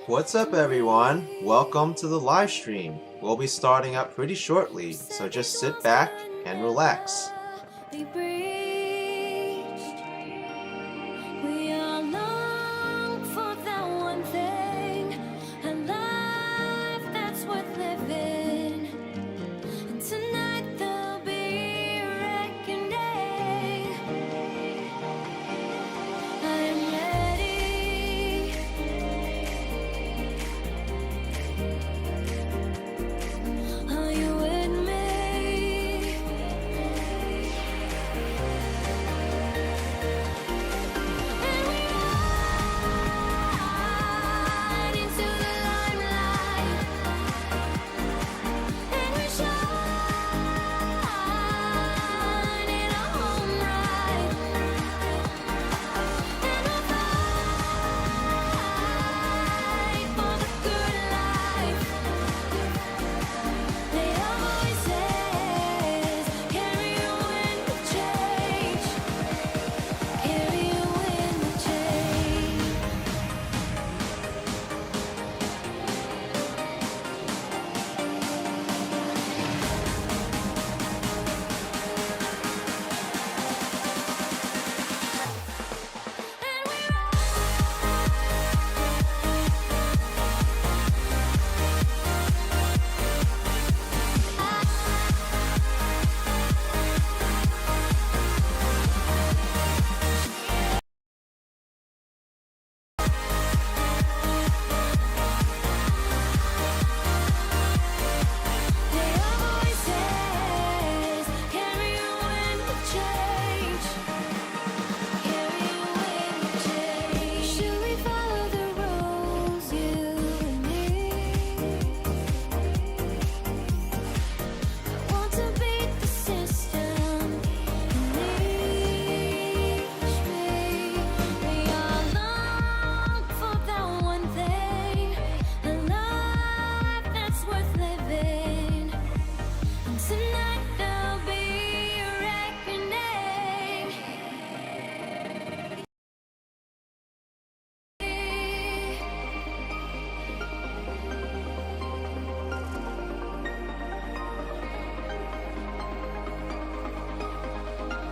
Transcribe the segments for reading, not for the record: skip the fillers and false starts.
What's up everyone? Welcome to the live stream. We'll be starting up pretty shortly, so just sit back and relax.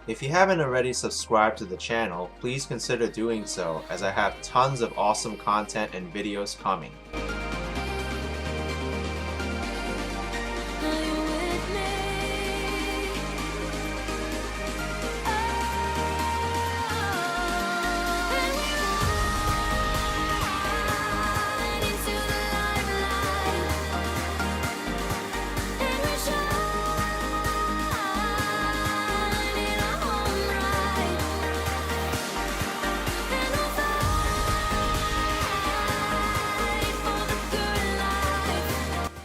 If you haven't already subscribed to the channel, please consider doing so, as I have tons of awesome content and videos coming.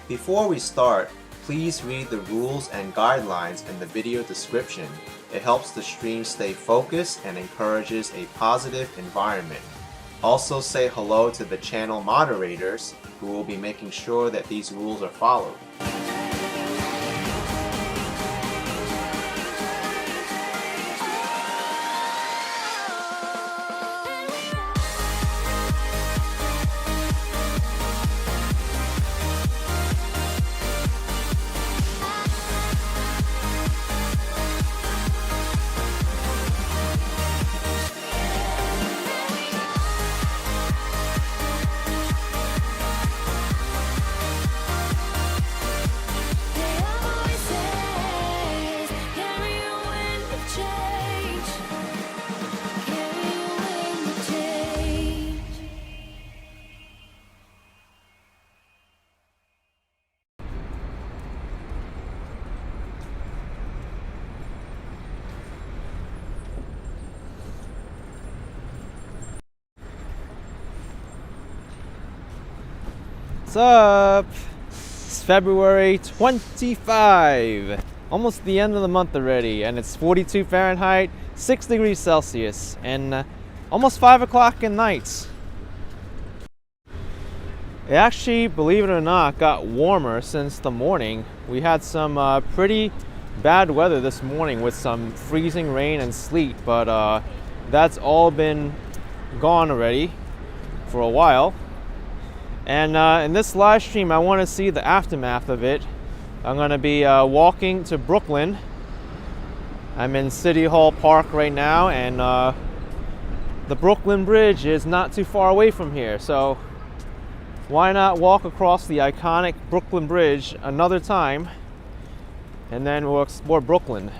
Before we start, please read the rules and guidelines in the video description. It helps the stream stay focused and encourages a positive environment. Also say hello to the channel moderators, who will be making sure that these rules are followed. What's up? It's February 25, almost the end of the month already, and it's 42 Fahrenheit, 6 degrees Celsius, and almost 5 o'clock at night. It actually, believe it or not, got warmer since the morning. We had some pretty bad weather this morning with some freezing rain and sleet, but that's all been gone already. for a while. And in this live stream, I want to see the aftermath of it. I'm going to be walking to Brooklyn. I'm in City Hall Park right now, and the Brooklyn Bridge is not too far away from here. So why not walk across the iconic Brooklyn Bridge another time, and then we'll explore Brooklyn.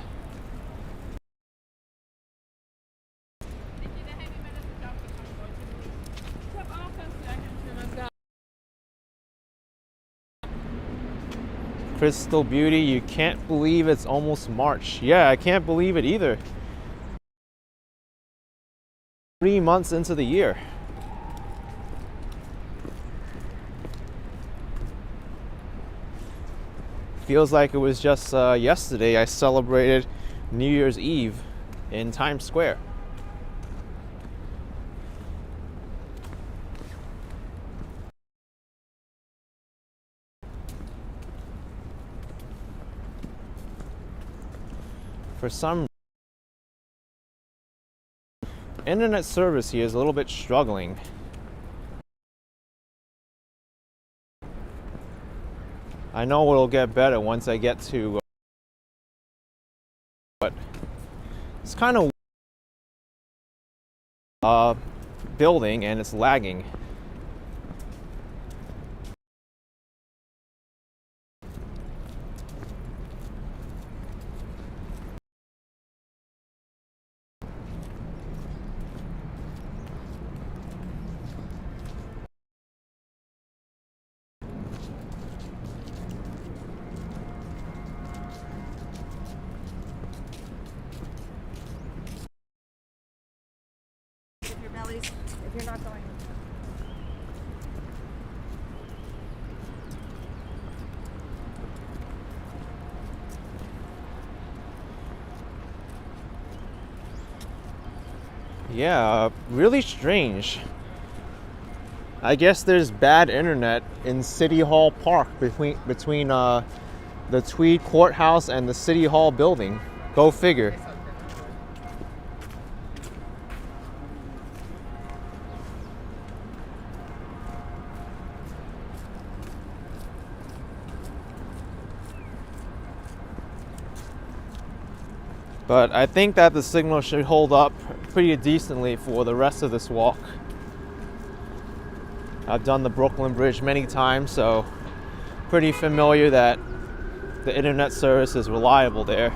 Crystal Beauty, you can't believe it's almost March. Yeah, I can't believe it either. 3 months into the year. Feels like it was just yesterday I celebrated New Year's Eve in Times Square. For some internet service here is a little bit struggling. I know it'll get better once I get to but it's kind of building and it's lagging. If you're not going. Yeah, really strange. I guess there's bad internet in City Hall Park between the Tweed Courthouse and the City Hall building. Go figure. But I think that the signal should hold up pretty decently for the rest of this walk. I've done the Brooklyn Bridge many times, so pretty familiar that the internet service is reliable there.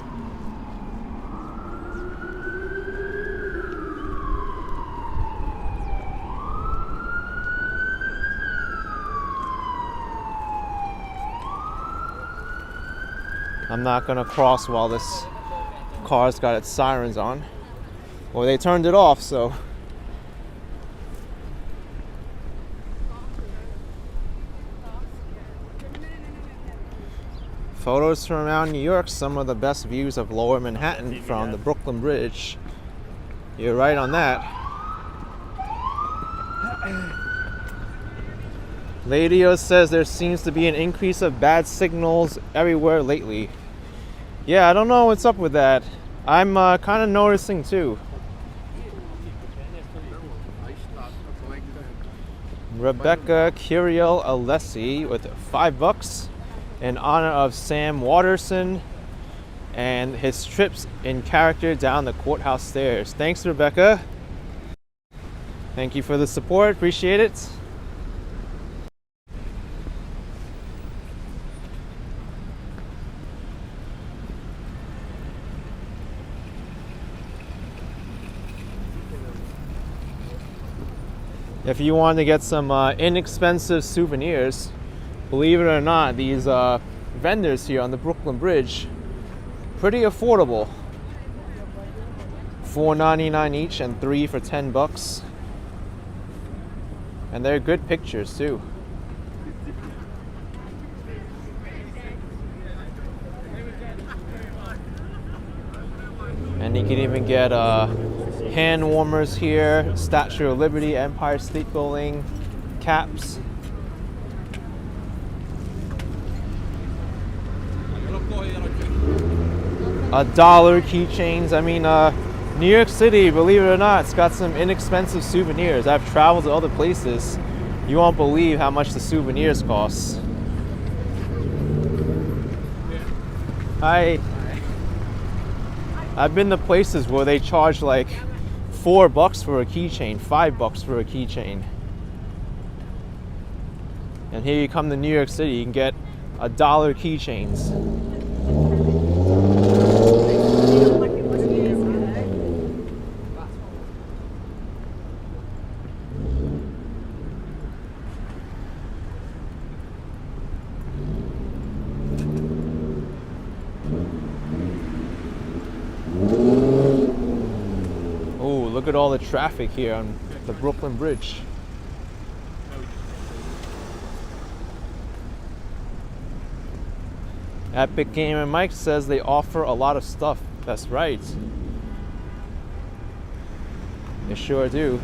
I'm not gonna cross while this car's got its sirens on. Well, they turned it off, so. Photos from around New York, some of the best views of Lower Manhattan from the Brooklyn Bridge. You're right on that. Ladio says there seems to be an increase of bad signals everywhere lately. Yeah, I don't know what's up with that. I'm kind of noticing too. Rebecca Curiel Alessi with $5 in honor of Sam Watterson and his trips in character down the courthouse stairs. Thanks, Rebecca. Thank you for the support. Appreciate it. If you want to get some inexpensive souvenirs, believe it or not, these vendors here on the Brooklyn Bridge, pretty affordable. $4.99 each and 3 for $10. And they're good pictures too. And you can even get hand warmers here, Statue of Liberty, Empire State Building, caps. $1 keychains. I mean, New York City, believe it or not, it's got some inexpensive souvenirs. I've traveled to other places. You won't believe how much the souvenirs cost. Hi. I've been to places where they charge like $4 for a keychain, $5 for a keychain. And here you come to New York City, you can get $1 keychains. Oh, look at all the traffic here on the Brooklyn Bridge. Epic Gamer Mike says they offer a lot of stuff. That's right. They sure do.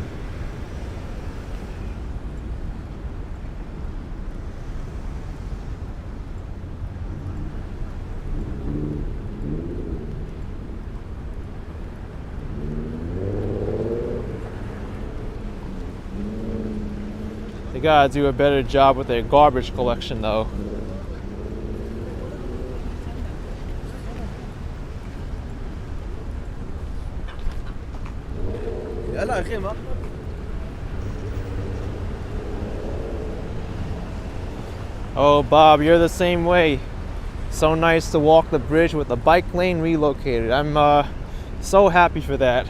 They gotta do a better job with their garbage collection though. Oh, Bob, you're the same way. So nice to walk the bridge with the bike lane relocated. I'm so happy for that.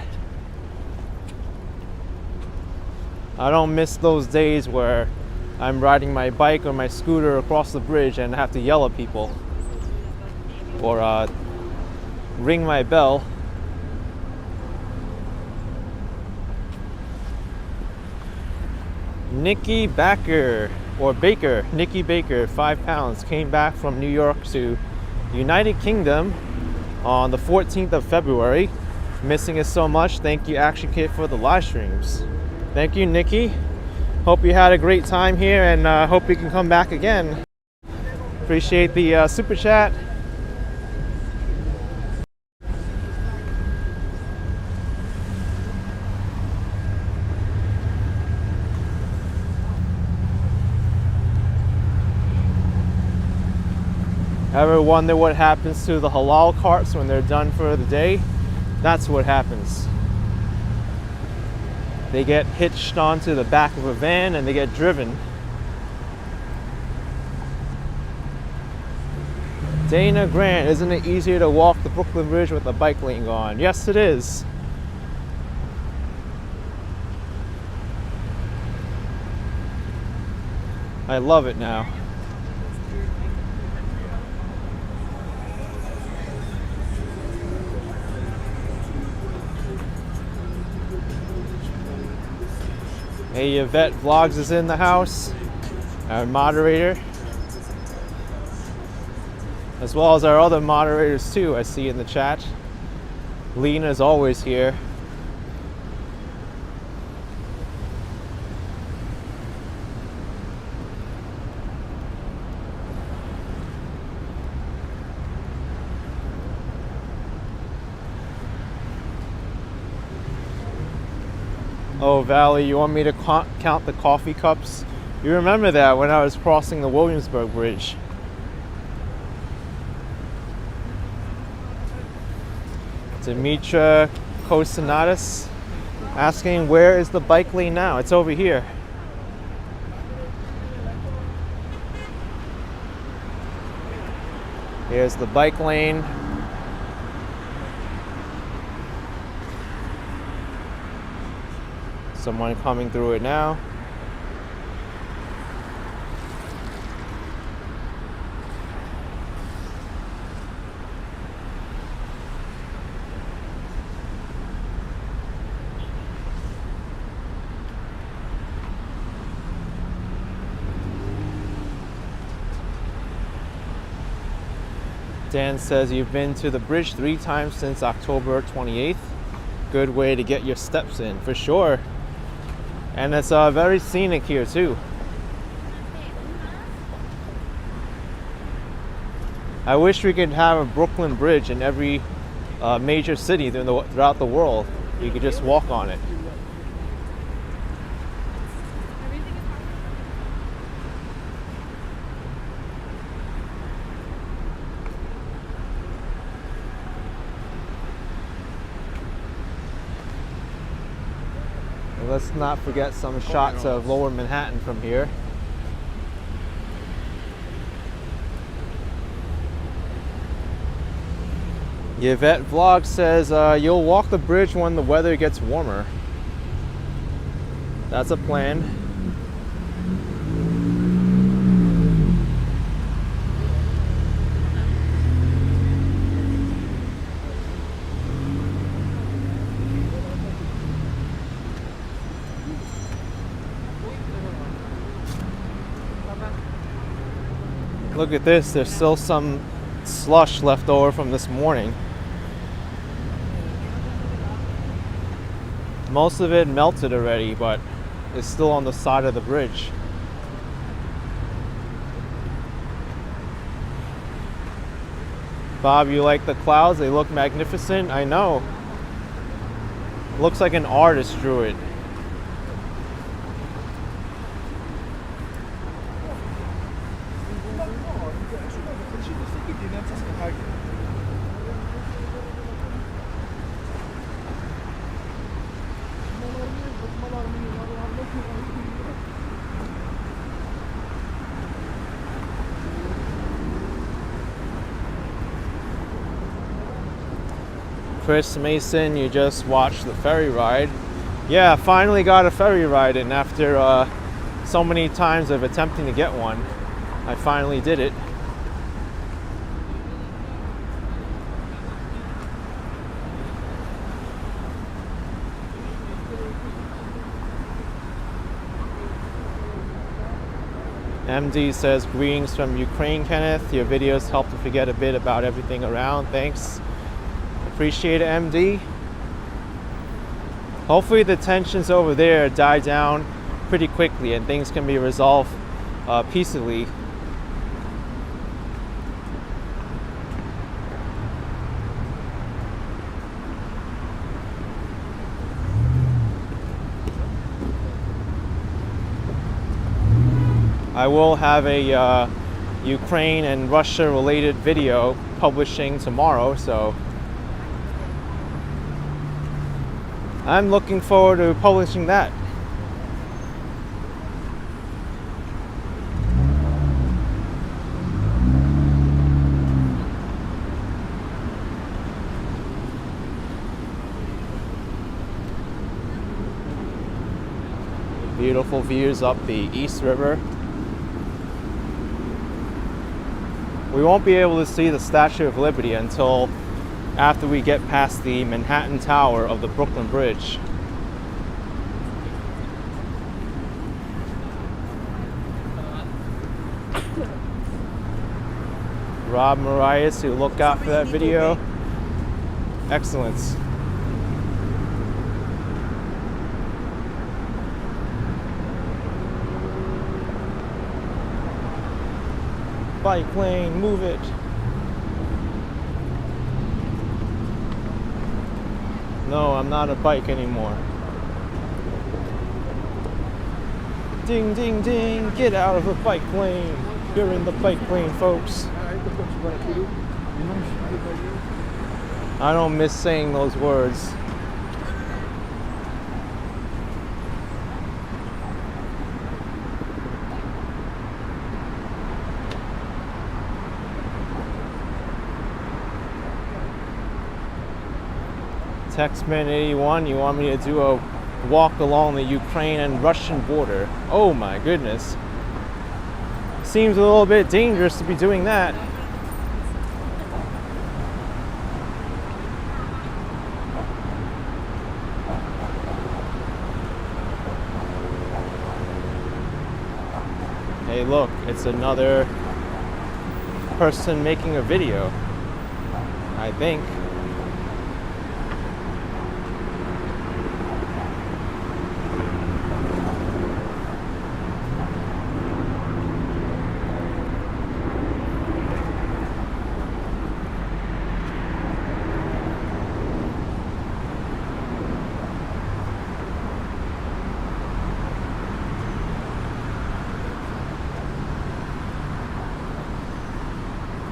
I don't miss those days where I'm riding my bike or my scooter across the bridge and have to yell at people or ring my bell. Nikki Baker, Nikki Baker, 5 pounds, came back from New York to United Kingdom on the 14th of February. Missing us so much. Thank you, Action Kid, for the live streams. Thank you, Nikki. Hope you had a great time here and hope you can come back again. Appreciate the super chat. Ever wonder what happens to the halal carts when they're done for the day? That's what happens. They get hitched onto the back of a van and they get driven. Dana Grant, isn't it easier to walk the Brooklyn Bridge with the bike lane gone? Yes, it is. I love it now. Hey, Yvette Vlogs is in the house, our moderator, as well as our other moderators too, I see in the chat. Lena is always here. Oh, Valley, you want me to count the coffee cups? You remember that when I was crossing the Williamsburg Bridge. Demetra Kosanatis asking, where is the bike lane now? It's over here. Here's the bike lane. Someone coming through it now. Dan says you've been to the bridge 3 times since October 28th. Good way to get your steps in, for sure. And it's very scenic here too. I wish we could have a Brooklyn Bridge in every major city throughout the world. You could just walk on it. And let's not forget some shots of Lower Manhattan from here. Yvette Vlog says you'll walk the bridge when the weather gets warmer. That's a plan. Look at this, there's still some slush left over from this morning. Most of it melted already, but it's still on the side of the bridge. Bob, you like the clouds? They look magnificent. I know. Looks like an artist drew it. Chris Mason, you just watched the ferry ride. Yeah, finally got a ferry ride in after so many times of attempting to get one. I finally did it. MD says, greetings from Ukraine, Kenneth. Your videos help to forget a bit about everything around. Thanks. Appreciate it, MD. Hopefully the tensions over there die down pretty quickly and things can be resolved peacefully. I will have a Ukraine and Russia related video publishing tomorrow, so I'm looking forward to publishing that. Beautiful views up the East River. We won't be able to see the Statue of Liberty until after we get past the Manhattan Tower of the Brooklyn Bridge. Rob Marias, who look out for that video. Excellence. Bike lane, move it. No, I'm not a bike anymore. Ding, ding, ding, get out of the bike lane. You're in the bike lane, folks. I don't miss saying those words. Textman81, you want me to do a walk along the Ukraine and Russian border? Oh my goodness. Seems a little bit dangerous to be doing that. Hey look, it's another person making a video, I think.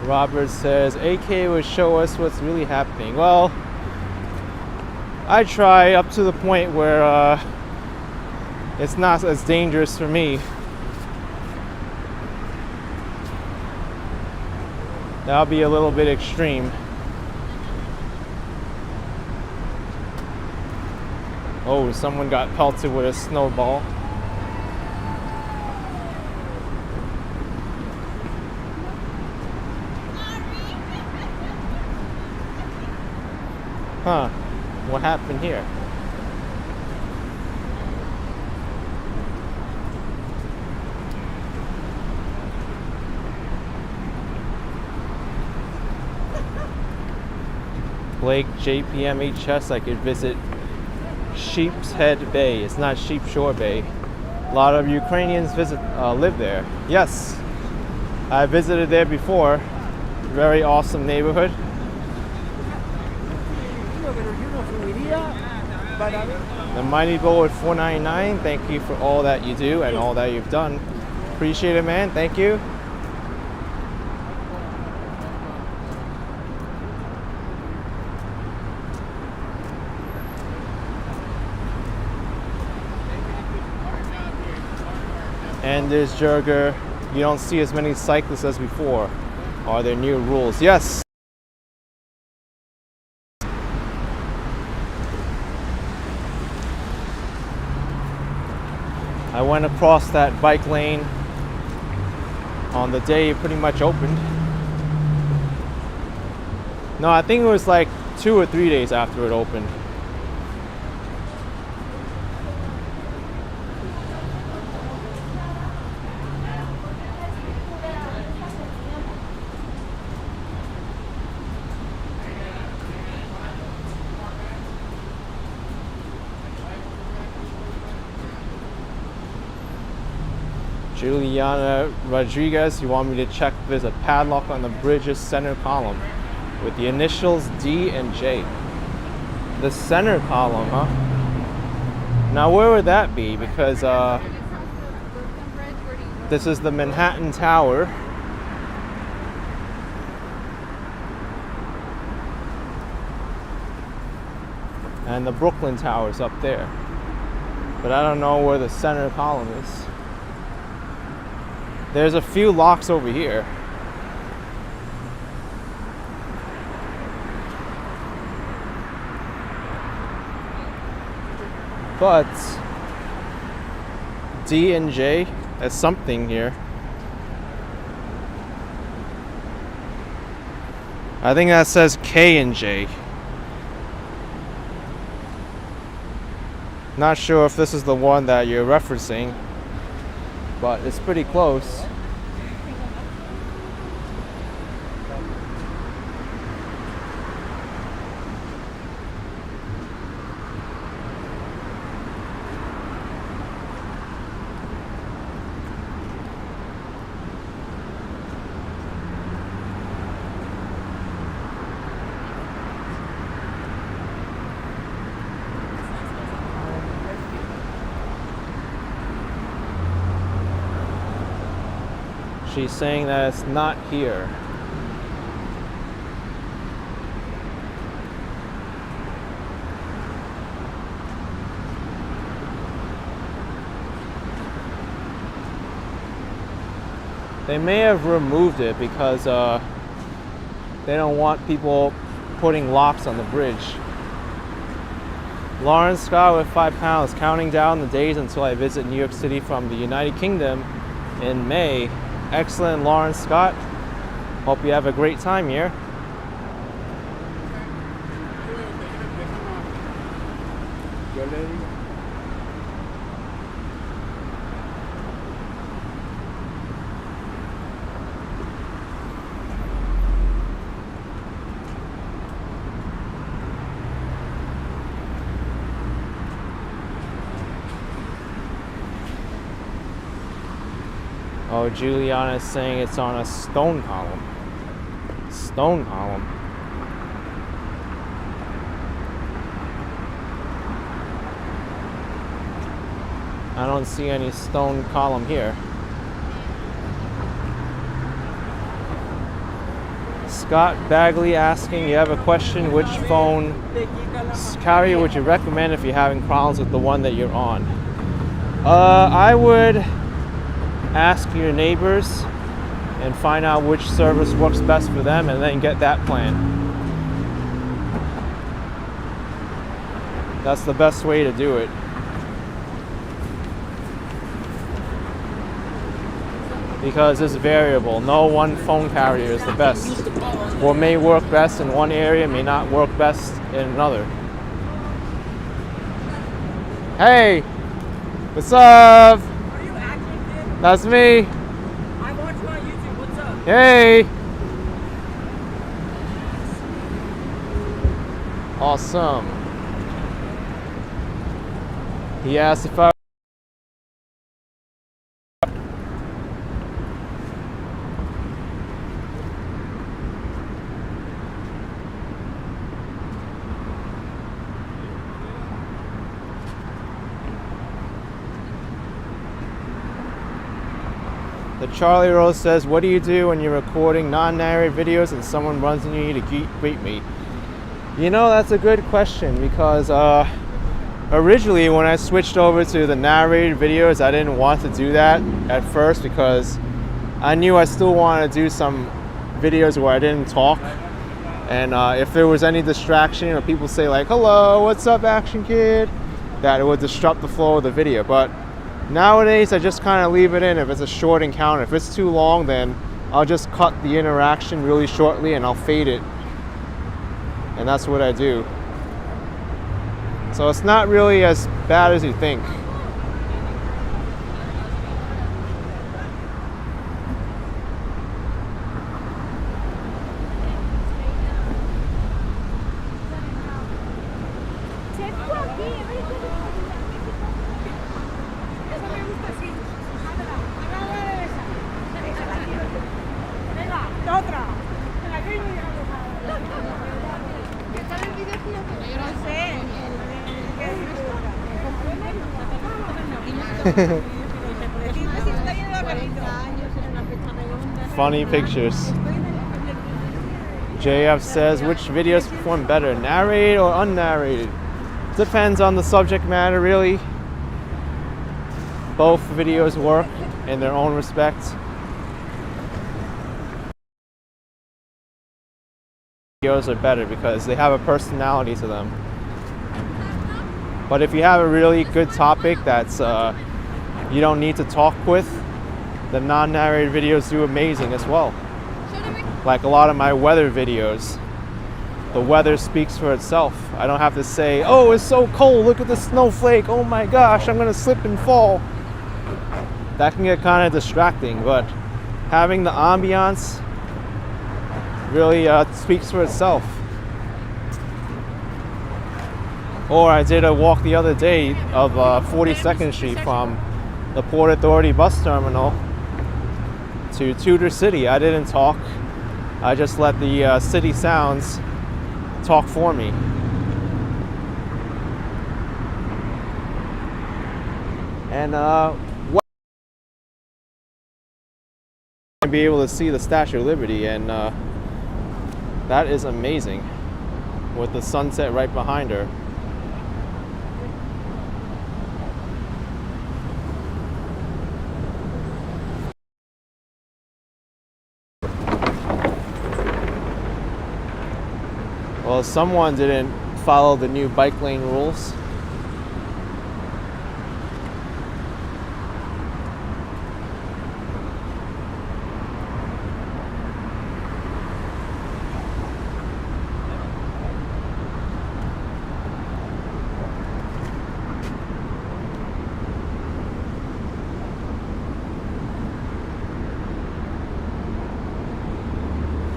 Robert says AK would show us what's really happening. Well, I try up to the point where it's not as dangerous for me. That'll be a little bit extreme. Oh, someone got pelted with a snowball. Huh, what happened here? Blake JPMHS, I could visit Sheep's Head Bay. It's not Sheep Shore Bay. A lot of Ukrainians live there. Yes, I visited there before. Very awesome neighborhood. The Mighty Bull at $4.99. Thank you for all that you do and all that you've done. Appreciate it, man. Thank you. And there's Jurger. You don't see as many cyclists as before. Are there new rules? Yes. I went across that bike lane on the day it pretty much opened. No, I think it was like 2 or 3 days after it opened. Juliana Rodriguez, you want me to check if there's a padlock on the bridge's center column with the initials D and J. The center column, huh? Now where would that be? Because this is the Manhattan Tower. And the Brooklyn Tower's up there. But I don't know where the center column is. There's a few locks over here. But D and J has something here. I think that says K and J. Not sure if this is the one that you're referencing, but it's pretty close. She's saying that it's not here. They may have removed it because they don't want people putting locks on the bridge. Lawrence Scott with £5, counting down the days until I visit New York City from the United Kingdom in May. Excellent, Lawrence Scott. Hope you have a great time here. Oh, Juliana is saying it's on a stone column. Stone column. I don't see any stone column here. Scott Bagley asking, you have a question, which phone carrier would you recommend if you're having problems with the one that you're on? I would ask your neighbors and find out which service works best for them and then get that plan. That's the best way to do it. Because it's variable. No one phone carrier is the best. What may work best in one area may not work best in another. Hey! What's up? Are you acting, kid? That's me. I watch you on YouTube. What's up? Hey! Awesome. He asked if I The Charlie Rose says, what do you do when you're recording non-narrated videos and someone runs into you to greet me? You know, that's a good question because originally when I switched over to the narrated videos, I didn't want to do that at first because I knew I still wanted to do some videos where I didn't talk. And if there was any distraction or people say like, hello, what's up, Action Kid? That it would disrupt the flow of the video. But nowadays, I just kind of leave it in if it's a short encounter. If it's too long, then I'll just cut the interaction really shortly and I'll fade it. And that's what I do. So it's not really as bad as you think. Funny pictures. JF says, which videos perform better, narrated or unnarrated? Depends on the subject matter, really. Both videos work in their own respect. Videos are better because they have a personality to them. But if you have a really good topic that's you don't need to talk with, the non-narrated videos do amazing as well. Like a lot of my weather videos, the weather speaks for itself. I don't have to say, oh, it's so cold, look at the snowflake, oh my gosh, I'm gonna slip and fall. That can get kind of distracting, but having the ambiance really speaks for itself. Or I did a walk the other day of 42nd Street from the Port Authority bus terminal to Tudor City. I didn't talk. I just let the city sounds talk for me. And be able to see the Statue of Liberty, and that is amazing with the sunset right behind her. Well, someone didn't follow the new bike lane rules.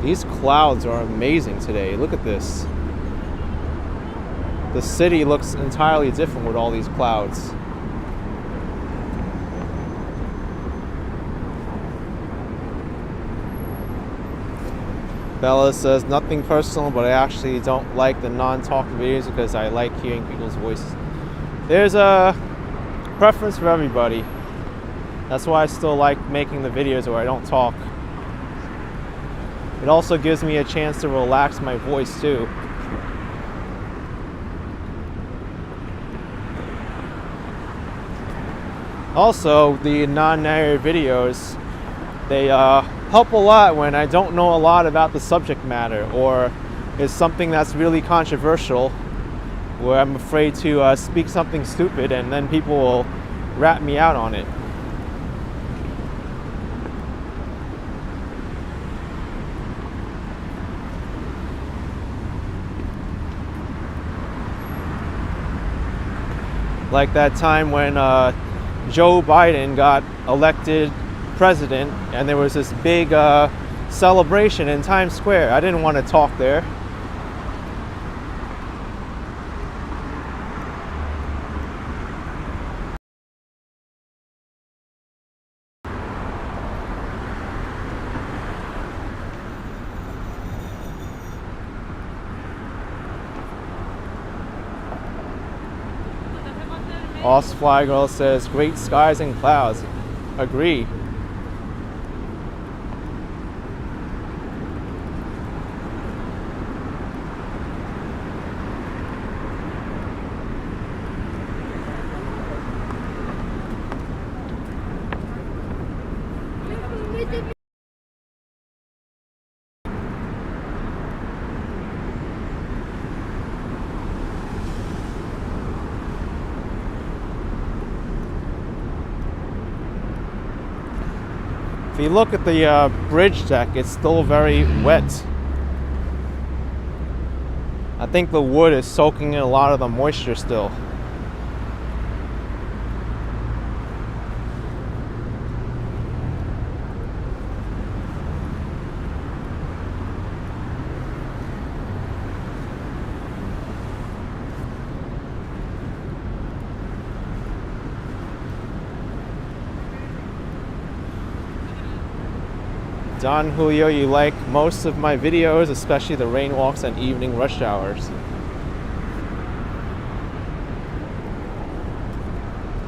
These clouds are amazing today. Look at this. The city looks entirely different with all these clouds. Bella says, nothing personal, but I actually don't like the non-talking videos because I like hearing people's voices. There's a preference for everybody. That's why I still like making the videos where I don't talk. It also gives me a chance to relax my voice too. Also, the non-narrative videos, they help a lot when I don't know a lot about the subject matter, or it's something that's really controversial where I'm afraid to speak something stupid and then people will rat me out on it. Like that time when Joe Biden got elected president and there was this big celebration in Times Square. I didn't want to talk there. Oz Fly Girl says, great skies and clouds. Agree. If you look at the bridge deck, it's still very wet. I think the wood is soaking in a lot of the moisture still. Don Julio, you like most of my videos, especially the rain walks and evening rush hours.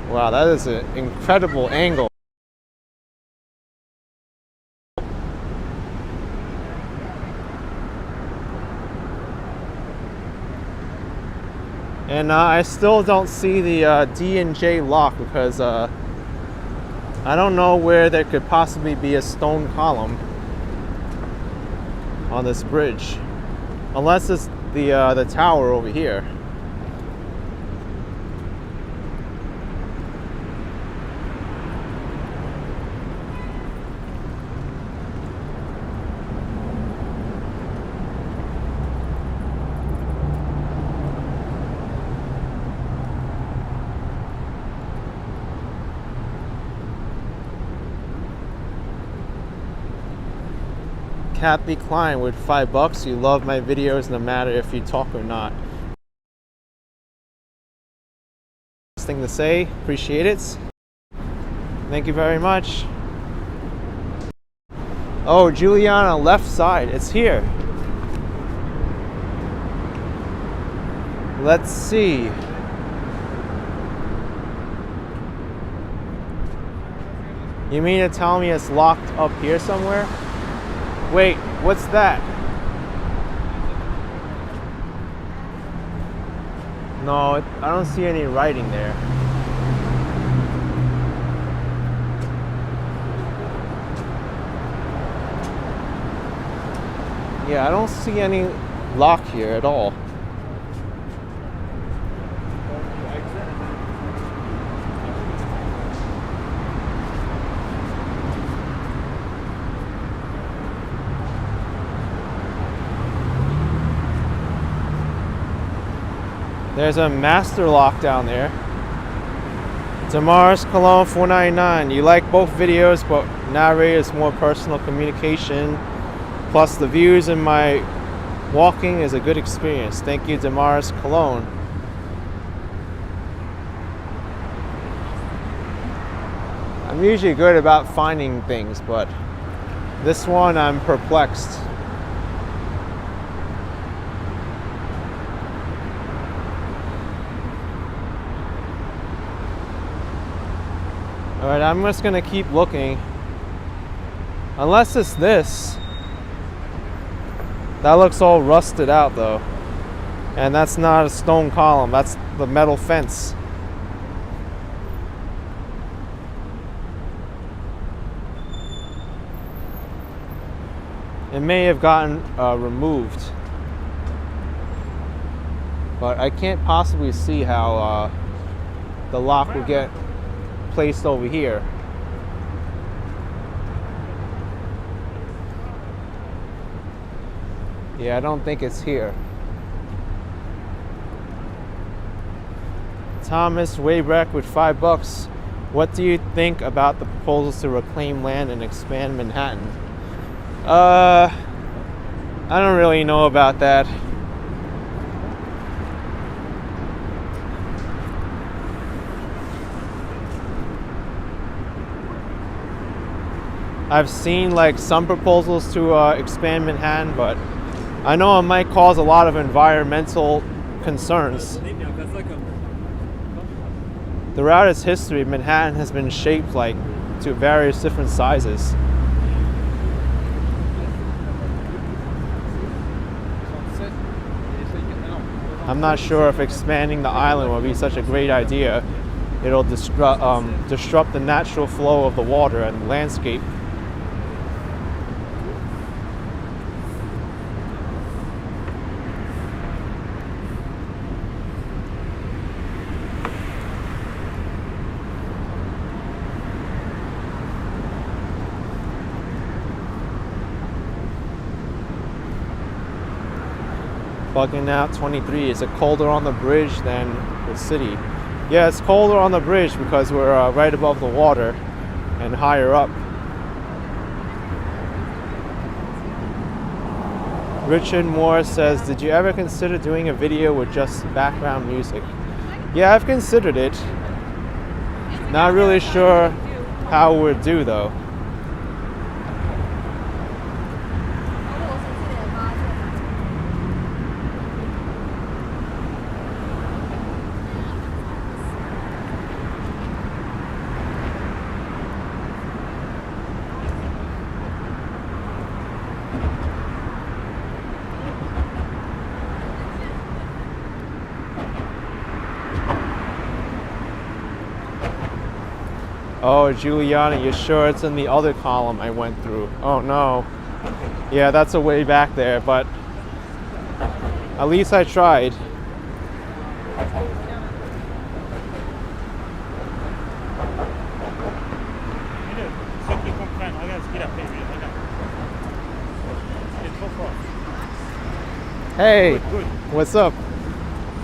Wow, that is an incredible angle. And I still don't see the D&J lock because I don't know where there could possibly be a stone column on this bridge, unless it's the tower over here. Kathy Klein with $5. You love my videos no matter if you talk or not. Last thing to say, appreciate it. Thank you very much. Oh, Juliana, left side, it's here. Let's see. You mean to tell me it's locked up here somewhere? Wait, what's that? No, I don't see any writing there. Yeah, I don't see any lock here at all. There's a master lock down there. Damaris Cologne 499. You like both videos, but narrator is more personal communication. Plus the views in my walking is a good experience. Thank you, Damaris Cologne. I'm usually good about finding things, but this one I'm perplexed. Alright, I'm just gonna keep looking. Unless it's this. That looks all rusted out though. And that's not a stone column, that's the metal fence. It may have gotten removed, but I can't possibly see how the lock will get placed over here. Yeah, I don't think it's here. Thomas Waybrack with $5. What do you think about the proposals to reclaim land and expand Manhattan? I don't really know about that. I've seen like some proposals to expand Manhattan, but I know it might cause a lot of environmental concerns. Throughout its history, Manhattan has been shaped like to various different sizes. I'm not sure if expanding the island will be such a great idea. It'll disrupt the natural flow of the water and the landscape. Bugging out 23. Is it colder on the bridge than the city? Yeah, it's colder on the bridge because we're right above the water and higher up. Richard Moore says, did you ever consider doing a video with just background music? Yeah, I've considered it. Not really sure how it would do though. Oh, Juliana, you sure it's in the other column I went through? Oh no. Yeah, that's a way back there, but at least I tried. Hey, good. What's up?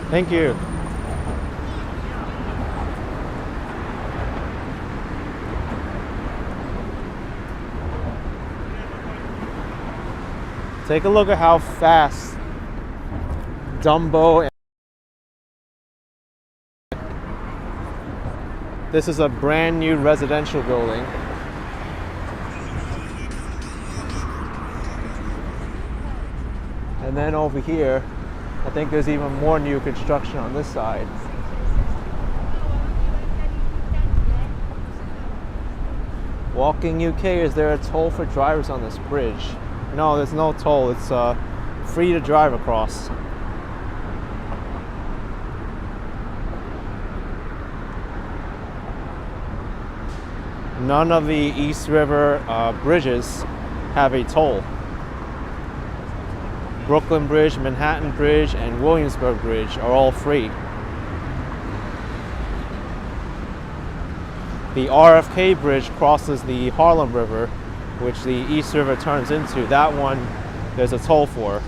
Thank you. Take a look at how fast DUMBO. This is a brand new residential building. And then over here, I think there's even more new construction on this side. Walking UK, is there a toll for drivers on this bridge? No, there's no toll. It's free to drive across. None of the East River bridges have a toll. Brooklyn Bridge, Manhattan Bridge, and Williamsburg Bridge are all free. The RFK Bridge crosses the Harlem River, which the East River turns into. That one, there's a toll for.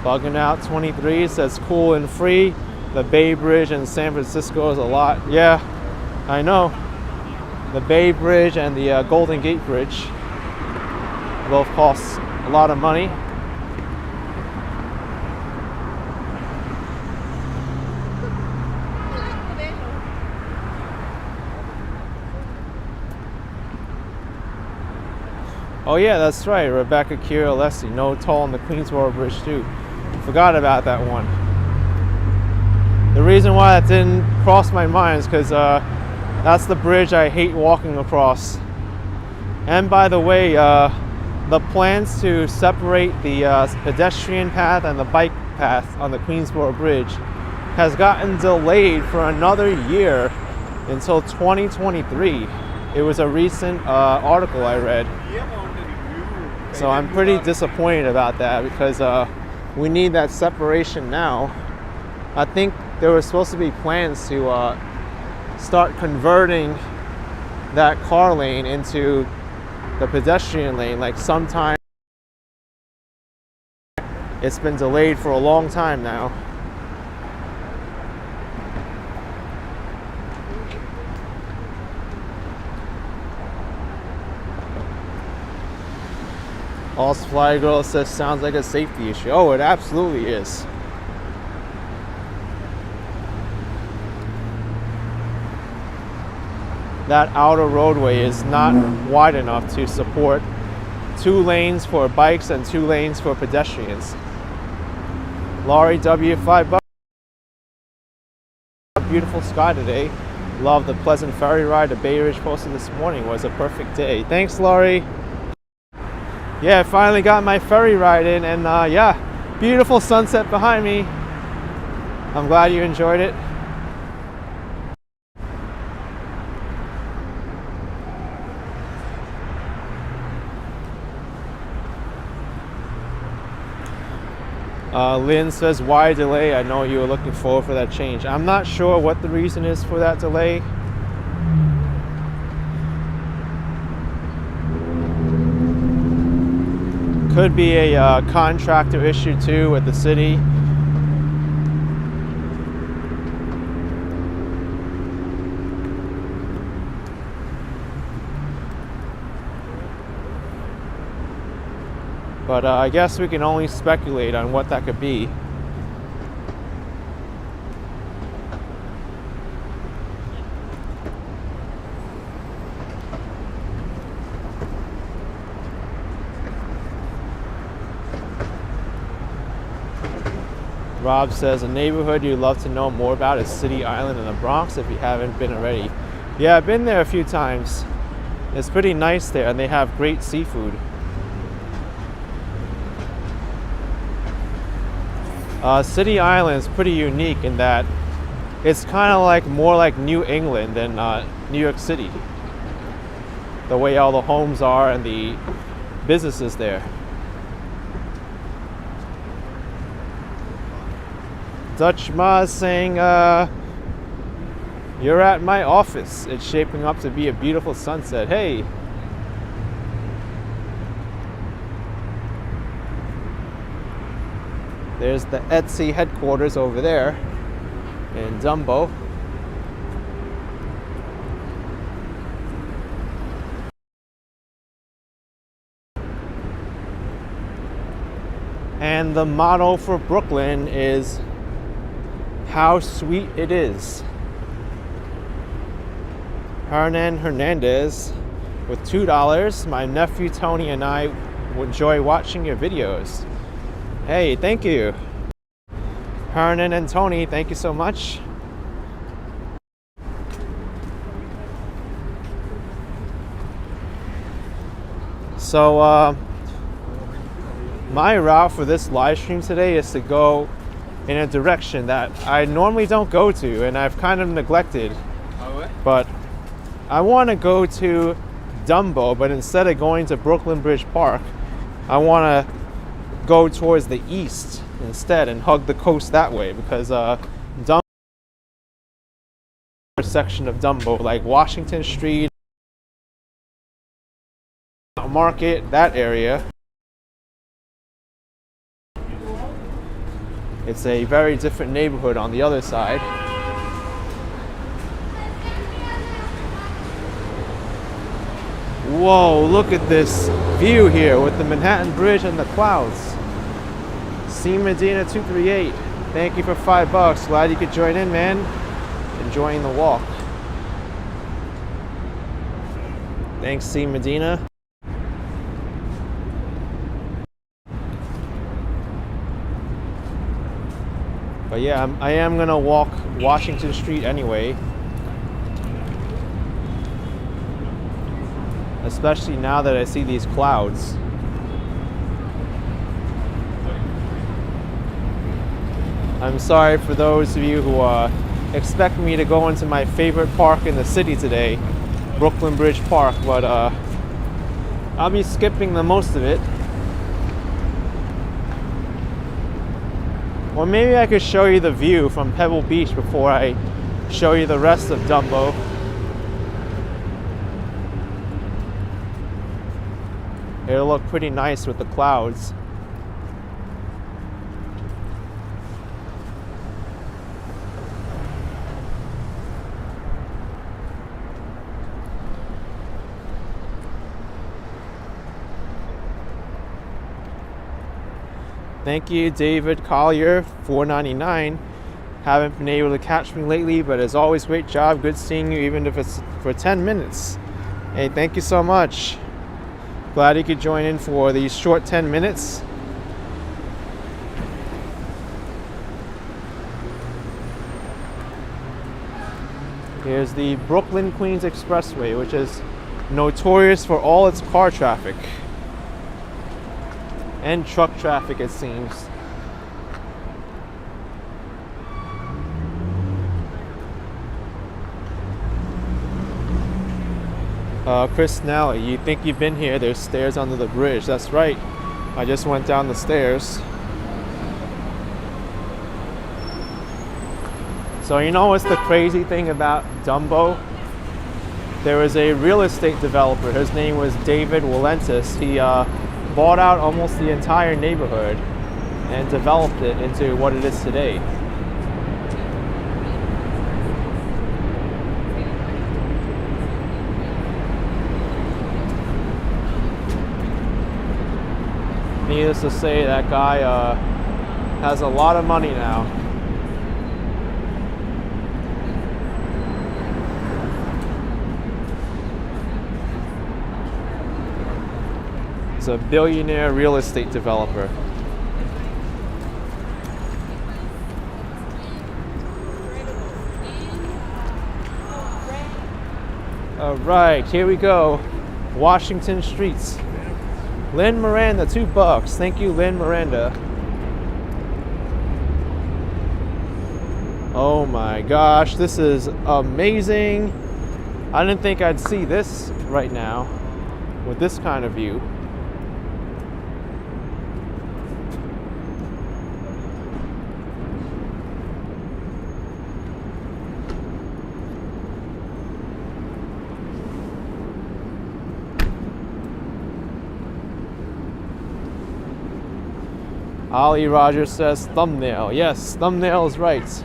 Bugging out 23 says cool and free. The Bay Bridge in San Francisco is a lot. Yeah, I know. The Bay Bridge and the Golden Gate Bridge both cost a lot of money. Oh yeah, that's right. Rebecca Kira Leslie, no toll on the Queensboro Bridge too. Forgot about that one. The reason why that didn't cross my mind is because that's the bridge I hate walking across. And by the way, the plans to separate the pedestrian path and the bike path on the Queensboro Bridge has gotten delayed for another year until 2023. It was a recent article I read. So I'm pretty disappointed about that because we need that separation now. I think there were supposed to be plans to start converting that car lane into the pedestrian lane like sometime. It's been delayed for a long time now. All Fly Girl says sounds like a safety issue. Oh, it absolutely is. That outer roadway is not wide enough to support 2 lanes for bikes and 2 lanes for pedestrians. Laurie W, $5. Beautiful sky today. Love the pleasant ferry ride to Bay Ridge posted this morning. Was a perfect day. Thanks, Laurie. Yeah, I finally got my ferry ride in, and yeah, beautiful sunset behind me. I'm glad you enjoyed it. Lynn says, why delay? I know you were looking forward for that change. I'm not sure what the reason is for that delay. Could be a contractor issue too with the city. But I guess we can only speculate on what that could be. Rob says, a neighborhood you'd love to know more about is City Island in the Bronx if you haven't been already. Yeah, I've been there a few times. It's pretty nice there, and they have great seafood. City Island is pretty unique in that it's kind of like more like New England than New York City. The way all the homes are and the businesses there. Dutch Ma saying, you're at my office. It's shaping up to be a beautiful sunset. Hey. There's the Etsy headquarters over there in DUMBO. And the motto for Brooklyn is, how sweet it is. Hernan Hernandez with $2. My nephew Tony and I enjoy watching your videos. Hey, thank you. Hernan and Tony, thank you so much. So, my route for this live stream today is to go in a direction that I normally don't go to, and I've kind of neglected. But I want to go to DUMBO, but instead of going to Brooklyn Bridge Park, I want to go towards the east instead and hug the coast that way, because DUMBO section of DUMBO, like Washington Street, Market, that area. It's a very different neighborhood on the other side. Whoa, look at this view here with the Manhattan Bridge and the clouds. C Medina 238, thank you for $5. Glad you could join in, man. Enjoying the walk. Thanks, C Medina. But yeah, I am gonna walk Washington Street anyway. Especially now that I see these clouds. I'm sorry for those of you who expect me to go into my favorite park in the city today, Brooklyn Bridge Park, but I'll be skipping the most of it. Or maybe I could show you the view from Pebble Beach before I show you the rest of Dumbo. It'll look pretty nice with the clouds. Thank you, David Collier, $4.99. Haven't been able to catch me lately, but as always, great job. Good seeing you, even if it's for 10 minutes. Hey, thank you so much. Glad you could join in for these short 10 minutes. Here's the Brooklyn Queens Expressway, which is notorious for all its car traffic. And truck traffic, it seems. Chris Nally, you think you've been here? There's stairs under the bridge. That's right. I just went down the stairs. So you know what's the crazy thing about Dumbo? There was a real estate developer. His name was David Walentis. He bought out almost the entire neighborhood and developed it into what it is today. Needless to say, that guy has a lot of money now. He's a billionaire real estate developer. All right, here we go. Washington streets. Lynn Miranda, $2. Thank you, Lynn Miranda. Oh my gosh, this is amazing. I didn't think I'd see this right now with this kind of view. Ollie Rogers says thumbnail. Yes, thumbnail is right.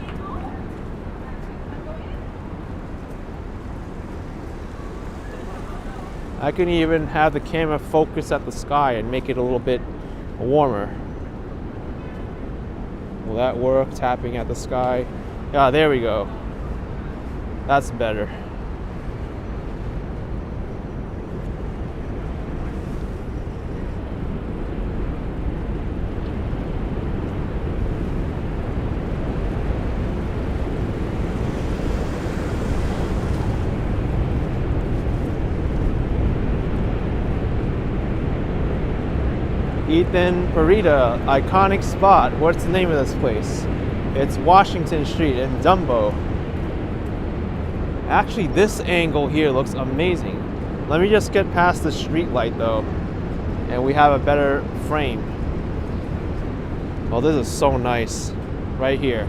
I can even have the camera focus at the sky and make it a little bit warmer. Will that work? Tapping at the sky. Yeah, there we go. That's better. Ethan Parita, iconic spot. What's the name of this place? It's Washington Street in Dumbo. Actually, this angle here looks amazing. Let me just get past the street light though, and we have a better frame. Oh, this is so nice. Right here.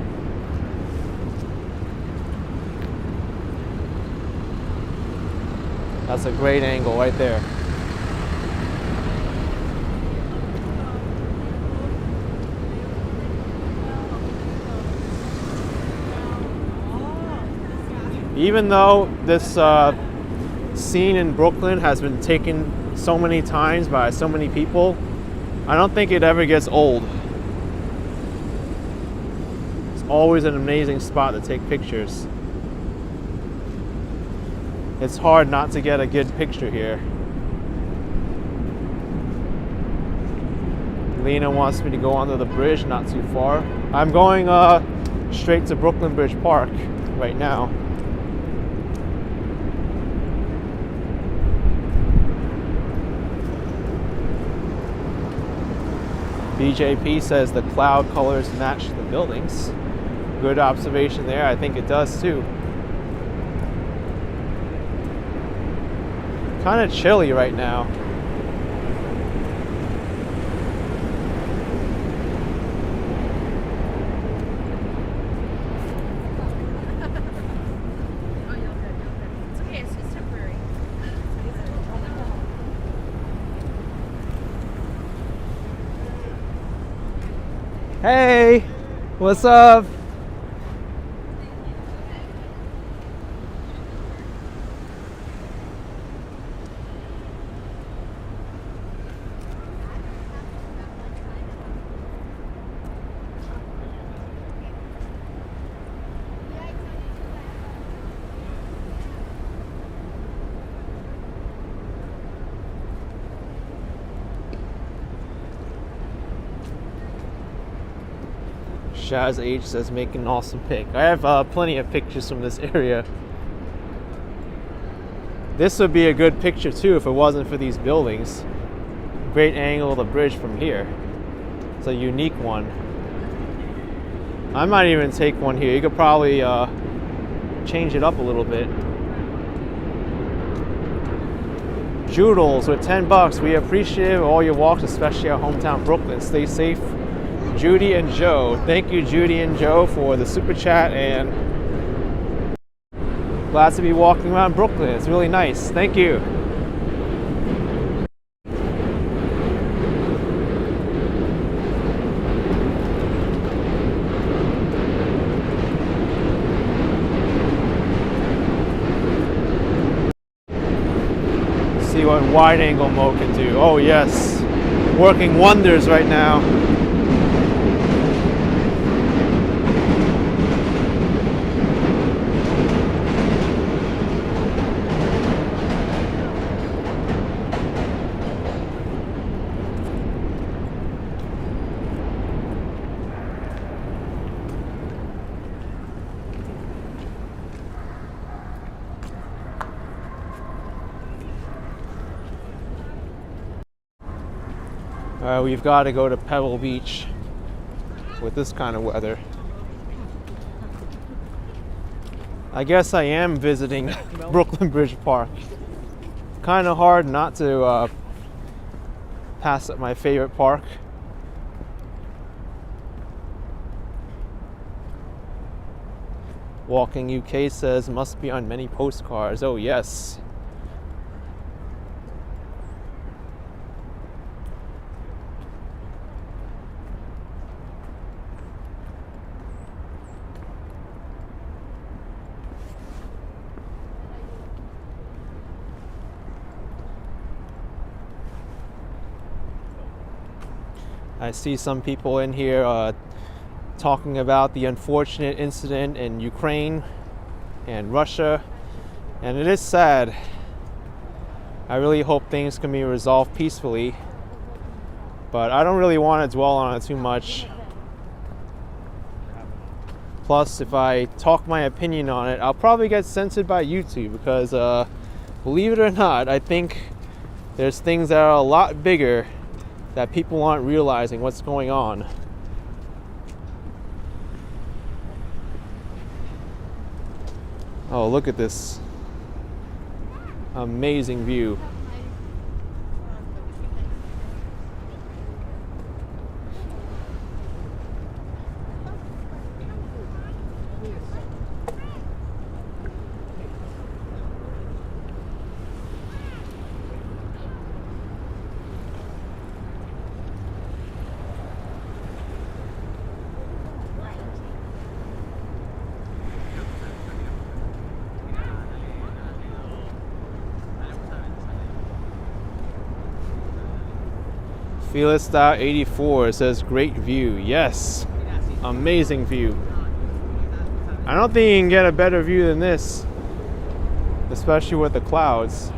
That's a great angle right there. Even though this scene in Brooklyn has been taken so many times by so many people, I don't think it ever gets old. It's always an amazing spot to take pictures. It's hard not to get a good picture here. Lena wants me to go under the bridge, not too far. I'm going straight to Brooklyn Bridge Park right now. BJP says the cloud colors match the buildings. Good observation there. I think it does too. Kind of chilly right now. It's okay, it's just temporary. Hey, what's up? Shaz H says making an awesome pic. I have plenty of pictures from this area. This would be a good picture too if it wasn't for these buildings. Great angle of the bridge from here. It's a unique one. I might even take one here. You could probably change it up a little bit. Joodles with $10. We appreciate all your walks, especially our hometown Brooklyn. Stay safe. Judy and Joe. Thank you, Judy and Joe, for the super chat, and glad to be walking around Brooklyn. It's really nice. Thank you. See what wide angle mode can do. Oh yes, working wonders right now. We've got to go to Pebble Beach with this kind of weather. I guess I am visiting Brooklyn Bridge Park. Kind of hard not to pass up my favorite park. Walking UK says must be on many postcards. Oh yes. I see some people in here talking about the unfortunate incident in Ukraine and Russia, and it is sad. I really hope things can be resolved peacefully, but I don't really want to dwell on it too much. Plus, if I talk my opinion on it, I'll probably get censored by YouTube because, believe it or not, I think there's things that are a lot bigger that people aren't realizing what's going on. Oh, look at this amazing view. Fearless.84 says great view. Yes, amazing view. I don't think you can get a better view than this, especially with the clouds.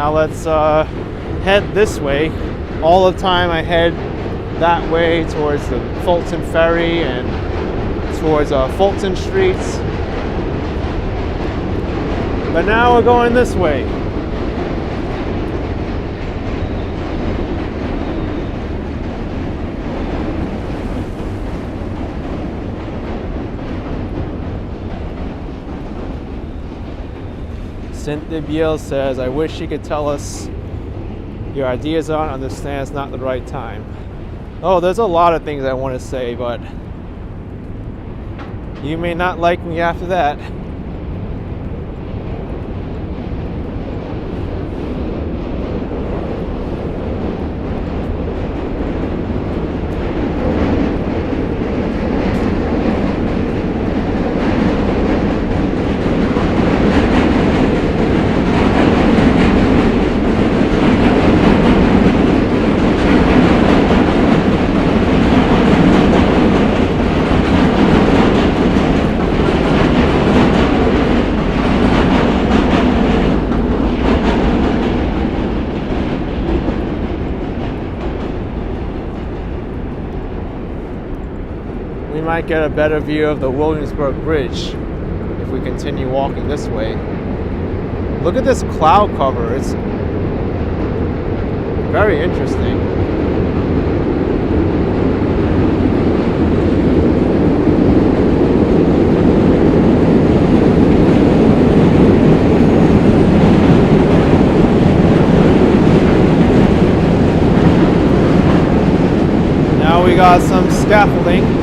Now let's head this way. All the time I head that way towards the Fulton Ferry and towards Fulton Streets. But now we're going this way. Cynthia Biel says, I wish she could tell us your ideas on understands not the right time. Oh, there's a lot of things I want to say, but you may not like me after that. Might get a better view of the Williamsburg Bridge if we continue walking this way. Look at this cloud cover. It's very interesting. Now we got some scaffolding.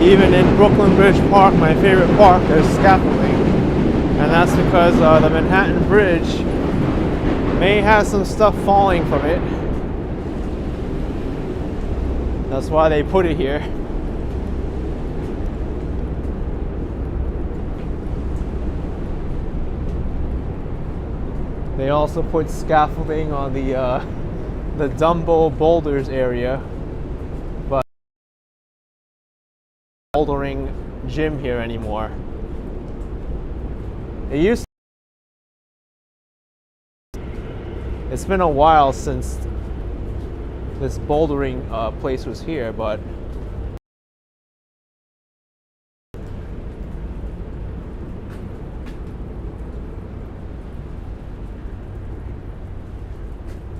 Even in Brooklyn Bridge Park, my favorite park, there's scaffolding. And that's because the Manhattan Bridge may have some stuff falling from it. That's why they put it here. They also put scaffolding on the DUMBO boulders area. Bouldering gym here anymore. It's been a while since this bouldering place was here, but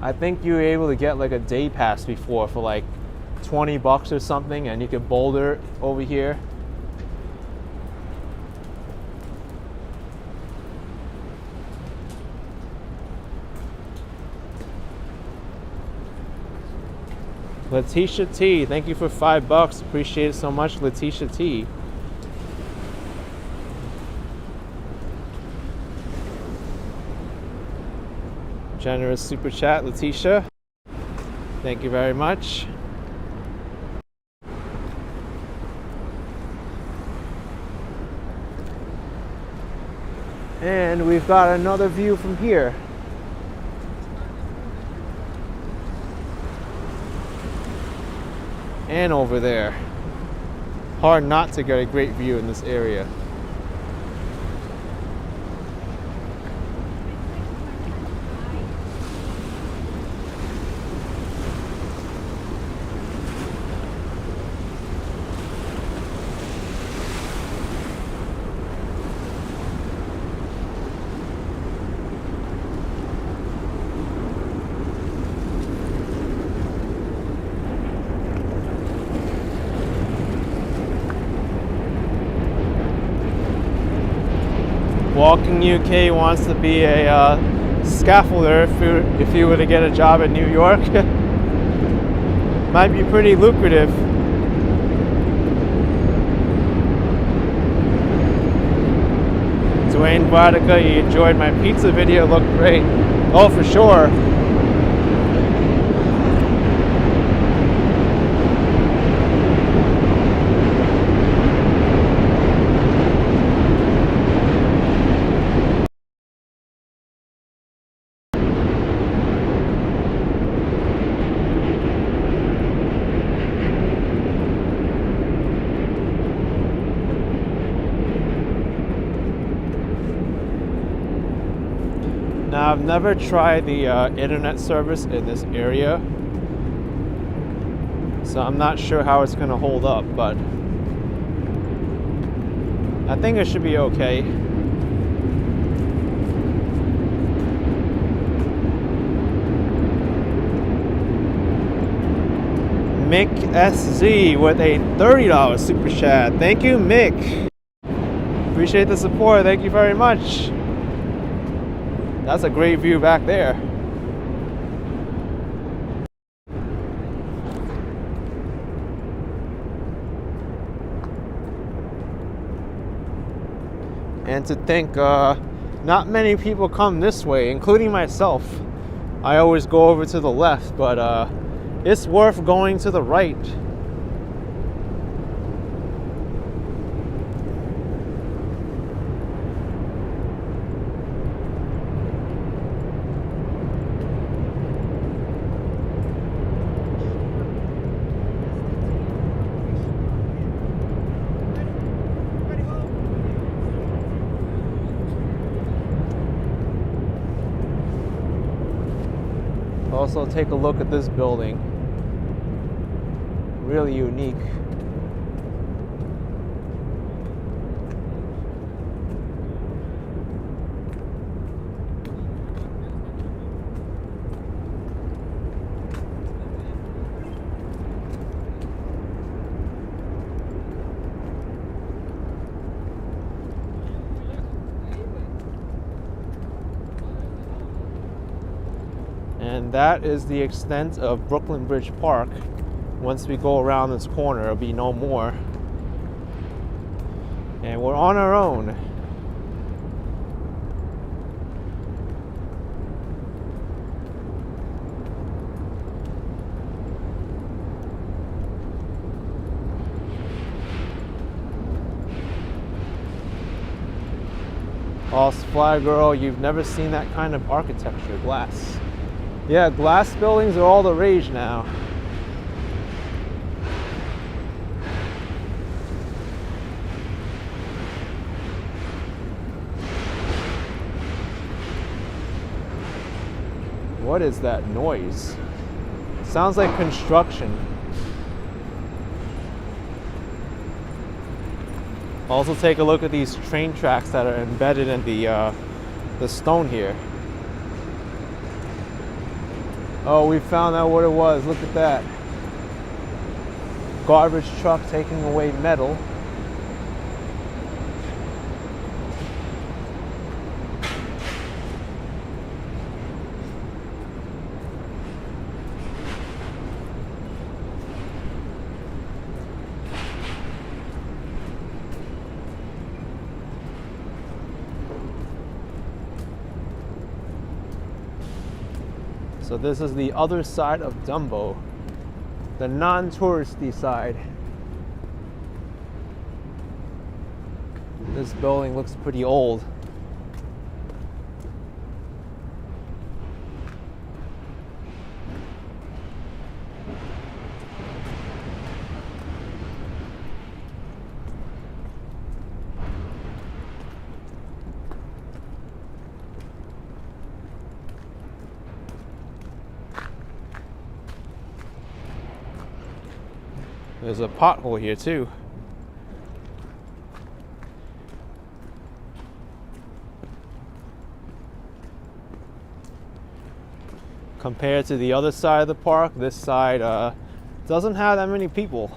I think you were able to get like a day pass before for like $20 or something, and you could boulder over here. Letitia T, thank you for $5. Appreciate it so much, Letitia T. Generous super chat, Letitia. Thank you very much. And we've got another view from here. And over there. Hard not to get a great view in this area. Walking UK wants to be a scaffolder if you were to get a job in New York. Might be pretty lucrative. Dwayne Vardica, you enjoyed my pizza video, looked great. Oh, for sure. Now Now, I've never tried the internet service in this area, so I'm not sure how it's gonna hold up, but I think it should be okay. Mick SZ with a $30 super chat. Thank you, Mick. Appreciate the support. Thank you very much. That's a great view back there. And to think not many people come this way, including myself. I always go over to the left, but it's worth going to the right. Also, take a look at this building. Really unique. And that is the extent of Brooklyn Bridge Park. Once we go around this corner, it'll be no more. And we're on our own. Oh, Fly Girl, you've never seen that kind of architecture, glass. Yeah, glass buildings are all the rage now. What is that noise? Sounds like construction. Also, take a look at these train tracks that are embedded in the stone here. Oh, we found out what it was. Look at that. Garbage truck taking away metal. So this is the other side of DUMBO, the non-touristy side. This building looks pretty old. There's a pothole here too. Compared to the other side of the park, this side doesn't have that many people.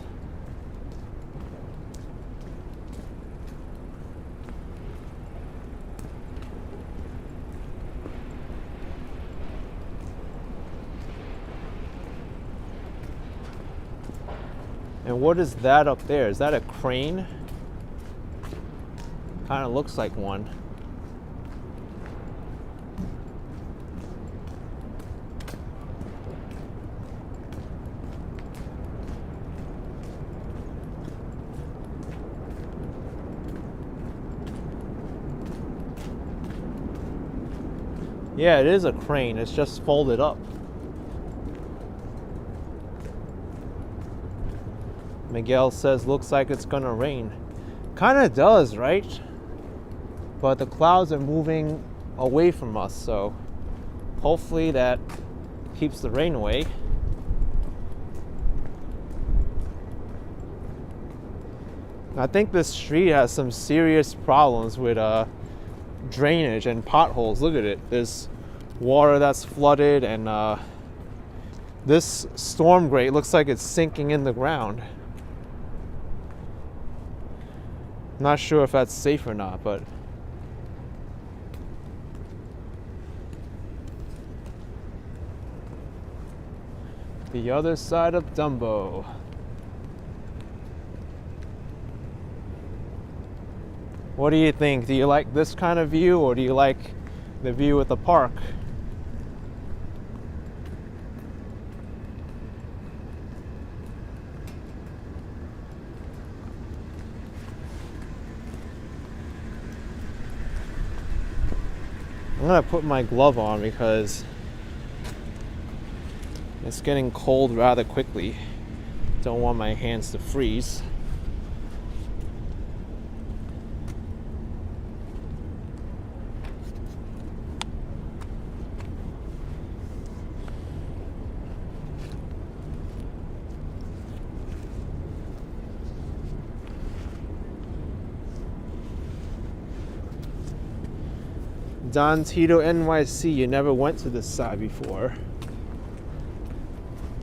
And what is that up there? Is that a crane? Kind of looks like one. Yeah, it is a crane. It's just folded up. Miguel says, looks like it's gonna rain. Kinda does, right? But the clouds are moving away from us, so Hopefully that keeps the rain away. I think this street has some serious problems with drainage and potholes. Look at it. There's water that's flooded, and this storm grate looks like it's sinking in the ground. Not sure if that's safe or not, but the other side of Dumbo. What do you think? Do you like this kind of view, or do you like the view at the park? I'm gonna put my glove on because it's getting cold rather quickly. Don't want my hands to freeze. Don Tito NYC, you never went to this side before.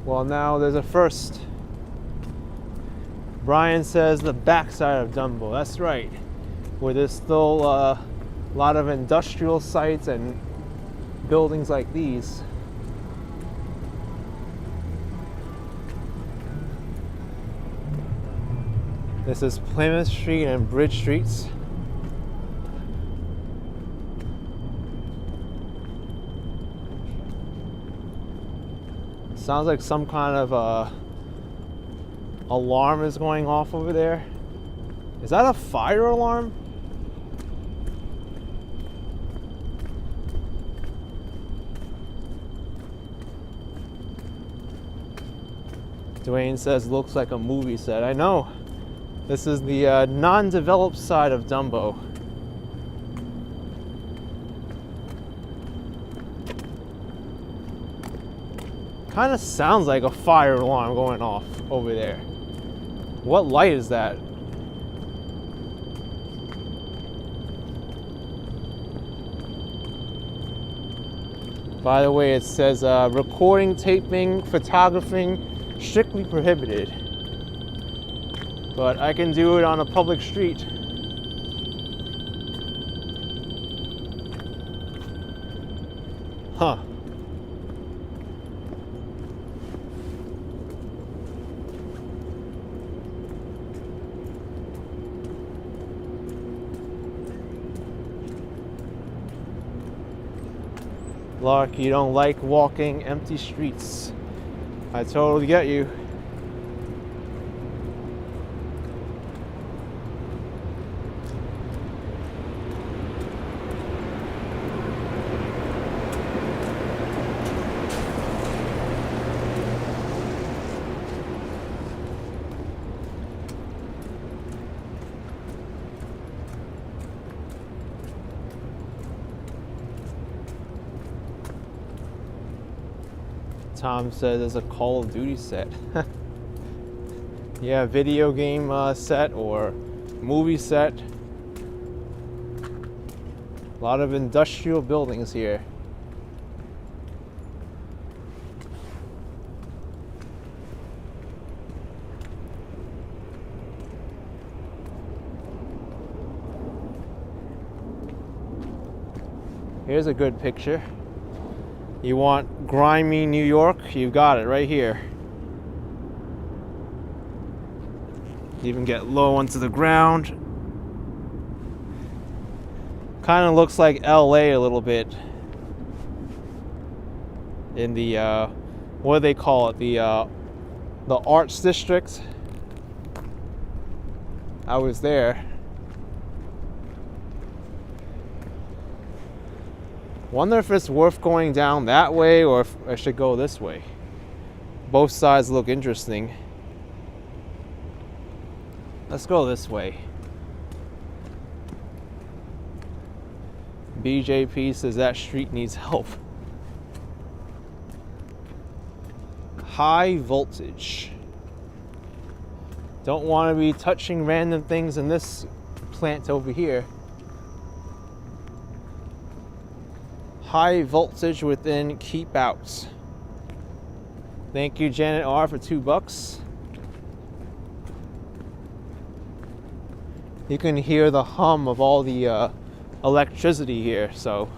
Well, now there's a first. Brian says the backside of Dumbo. That's right, where there's still a lot of industrial sites and buildings like these. This is Plymouth Street and Bridge Streets. Sounds like some kind of alarm is going off over there. Is that a fire alarm? Dwayne says looks like a movie set. I know. This is the non-developed side of Dumbo. Kind of sounds like a fire alarm going off over there. What light is that? By the way, it says recording, taping, photographing, strictly prohibited. But I can do it on a public street. Huh. Lark, you don't like walking empty streets. I totally get you. Tom says there's a Call of Duty set. Yeah, video game set or movie set. A lot of industrial buildings here. Here's a good picture. You want grimy New York? You've got it right here. Even get low onto the ground. Kind of looks like LA a little bit. In the what do they call it? The Arts District. I was there. Wonder if it's worth going down that way or if I should go this way. Both sides look interesting. Let's go this way. BJP says that street needs help. high voltage. Don't want to be touching random things in this plant over here. High voltage within keep out. Thank you, Janet R, for $2. You can hear the hum of all the electricity here, so.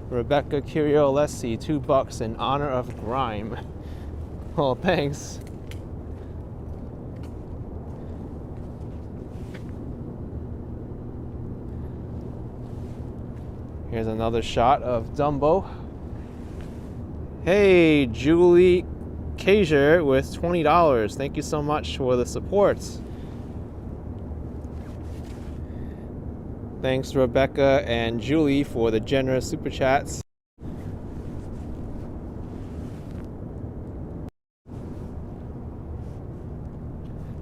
Rebecca Curiolesi, $2 in honor of grime. Oh, thanks. Here's another shot of Dumbo. Hey, Julie Kajer with $20. Thank you so much for the support. Thanks, Rebecca and Julie, for the generous super chats.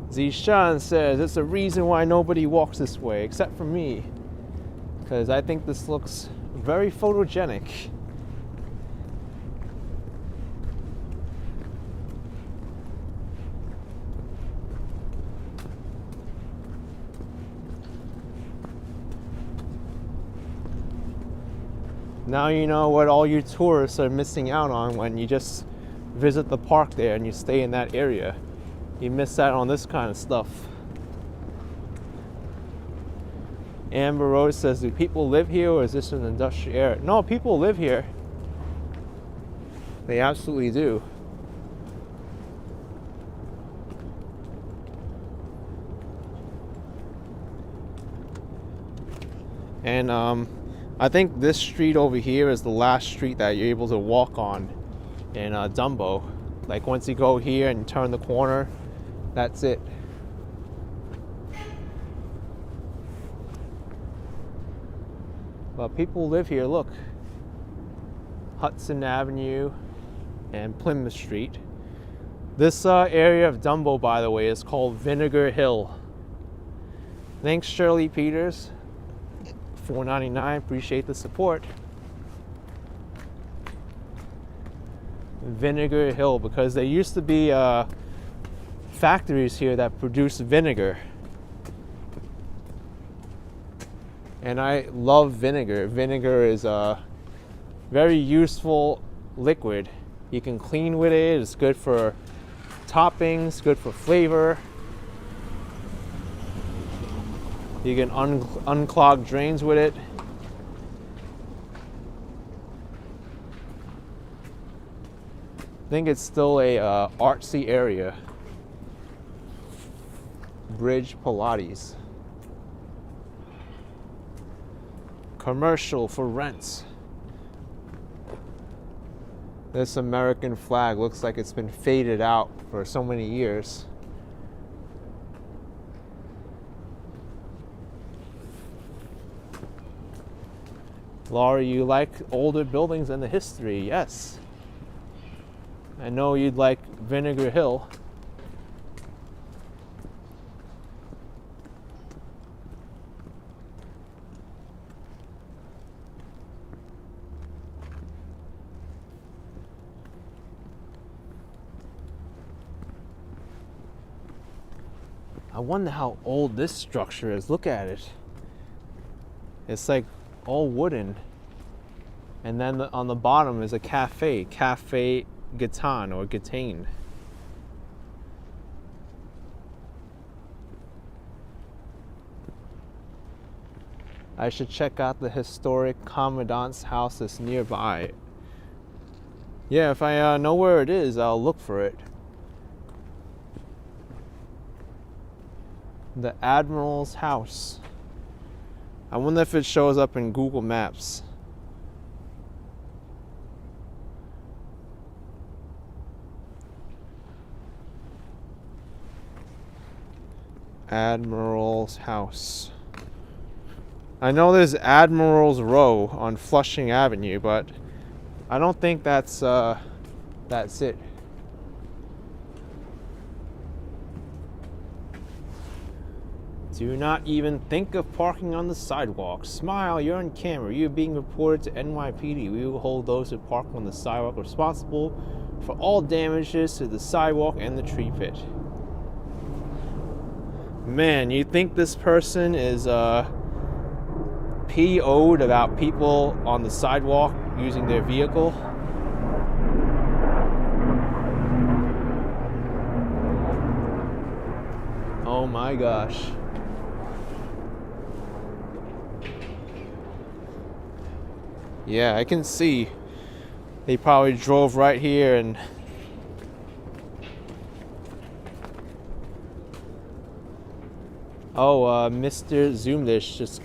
Zishan says it's a reason why nobody walks this way except for me, because I think this looks very photogenic. Now you know what all you tourists are missing out on when you just visit the park there and you stay in that area. You miss out on this kind of stuff. Amber Rose says, do people live here or is this an industrial area? No, people live here. They absolutely do. And I think this street over here is the last street that you're able to walk on in Dumbo. Like once you go here and turn the corner, that's it. But people live here, look. Hudson Avenue and Plymouth Street. This area of Dumbo, by the way, is called Vinegar Hill. Thanks, Shirley Peters. $4.99, appreciate the support. Vinegar Hill, because there used to be factories here that produce vinegar. And I love vinegar. Vinegar is a very useful liquid. You can clean with it, it's good for toppings, good for flavor. You can unclog drains with it. I think it's still a artsy area. Bridge Pilates. Commercial for rent. This American flag looks like it's been faded out for so many years. Laura, you like older buildings and the history? Yes. I know you'd like Vinegar Hill. I wonder how old this structure is. Look at it. It's like all wooden. And then on the bottom is a cafe. Cafe Gatan or Gatane. I should check out the historic Commandant's house that's nearby. Yeah, if I know where it is, I'll look for it. The Admiral's house. I wonder if it shows up in Google Maps. Admiral's house. I know there's Admiral's Row on Flushing Avenue, but I don't think that's it. Do not even think of parking on the sidewalk. Smile, you're on camera. You're being reported to NYPD. We will hold those who park on the sidewalk responsible for all damages to the sidewalk and the tree pit. Man, you think this person is PO'd about people on the sidewalk using their vehicle? Oh my gosh. Yeah, I can see they probably drove right here and Mr. Zoomdish, just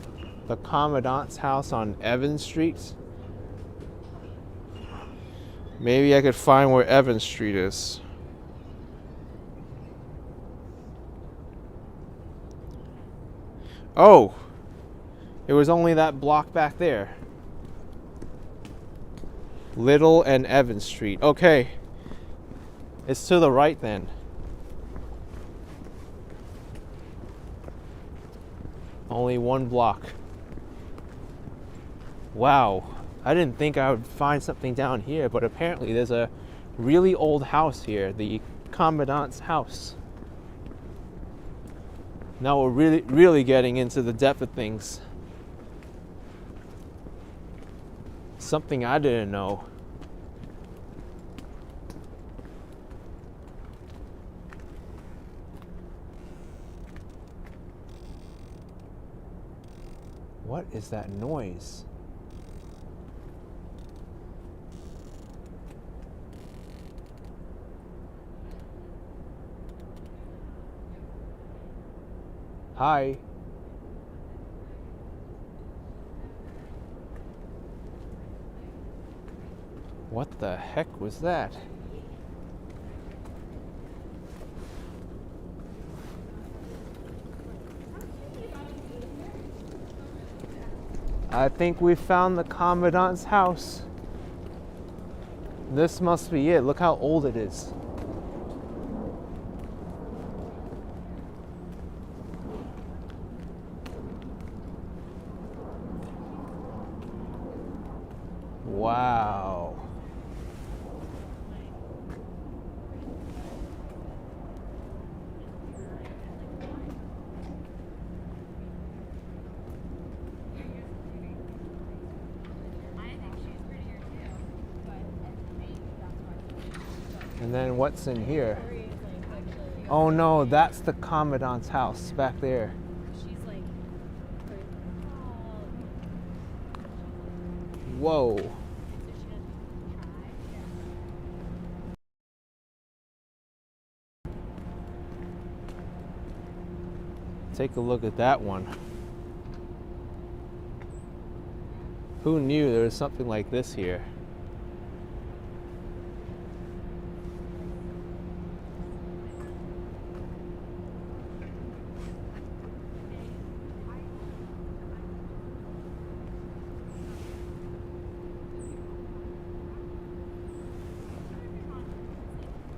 the Commandant's house on Evans Street. Maybe I could find where Evans Street is. Oh, it was only that block back there. Little and Evans Street. Okay, it's to the right then. Only one block. Wow, I didn't think I would find something down here, but apparently there's a really old house here, the Commandant's house. Now we're really getting into the depth of things. Something I didn't know. What is that noise? Hi. What the heck was that? I think we found the Commandant's house. This must be it. Look how old it is. Wow. And then what's in here? Oh no, that's the Commandant's house back there. Whoa. Take a look at that one. Who knew there was something like this here?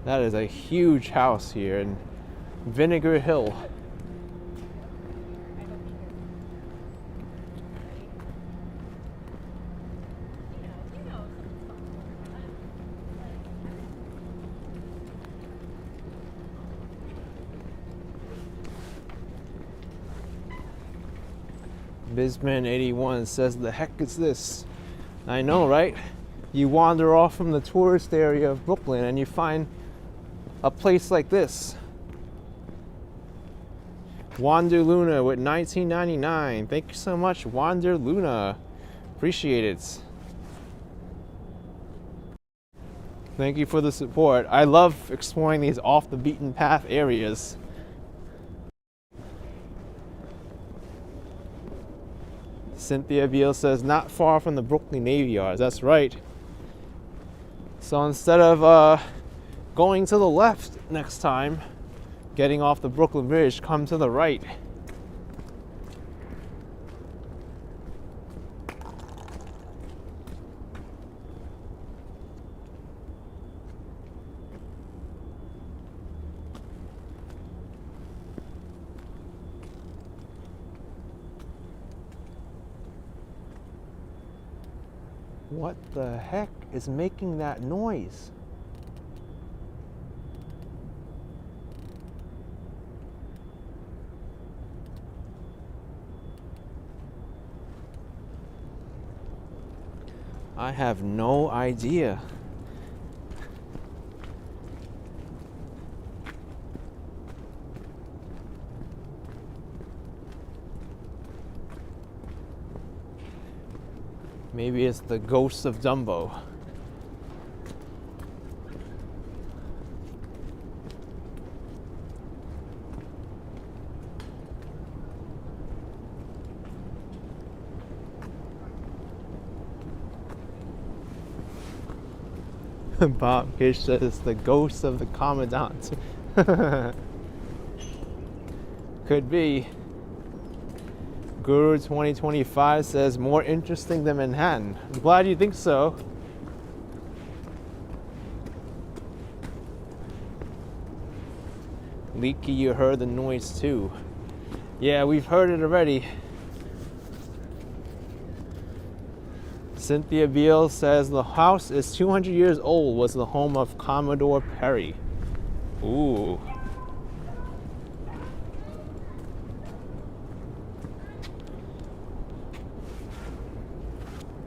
That is a huge house here in Vinegar Hill. Bizman81 says, the heck is this? I know, right? You wander off from the tourist area of Brooklyn and you find a place like this. Wander Luna with 19.99. Thank you so much, Wander Luna. Appreciate it. Thank you for the support. I love exploring these off the beaten path areas. Cynthia Beal says, not far from the Brooklyn Navy Yards. That's right. So instead of going to the left next time, getting off the Brooklyn Bridge, come to the right. What the heck is making that noise? I have no idea. Maybe it's the ghost of Dumbo. Bob Gish says it's the ghost of the Commandant. Could be. Guru 2025 says more interesting than Manhattan. I'm glad you think so. Leaky, you heard the noise too. Yeah, we've heard it already. Cynthia Beale says the house is 200 years old, was the home of Commodore Perry. Ooh.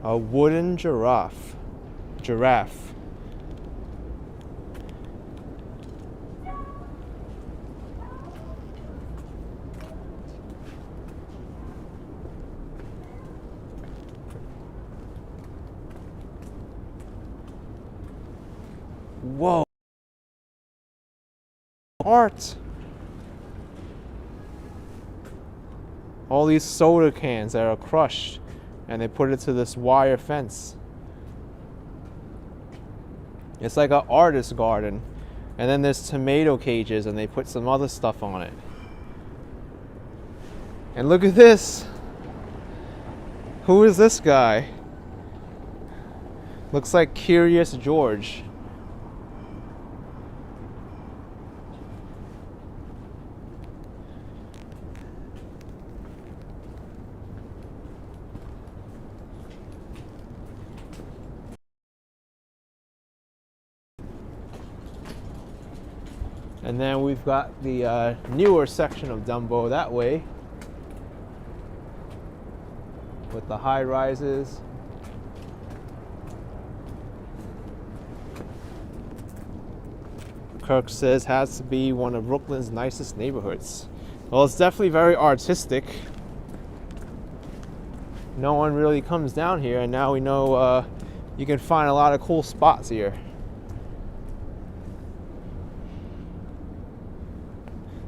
A wooden giraffe. Whoa. Art. All these soda cans that are crushed and they put it to this wire fence. It's like an artist's garden. And then there's tomato cages and they put some other stuff on it. And look at this. Who is this guy? Looks like Curious George. And then we've got the newer section of Dumbo that way with the high rises. Kirk says has to be one of Brooklyn's nicest neighborhoods. Well, it's definitely very artistic. No one really comes down here, and now we know you can find a lot of cool spots here.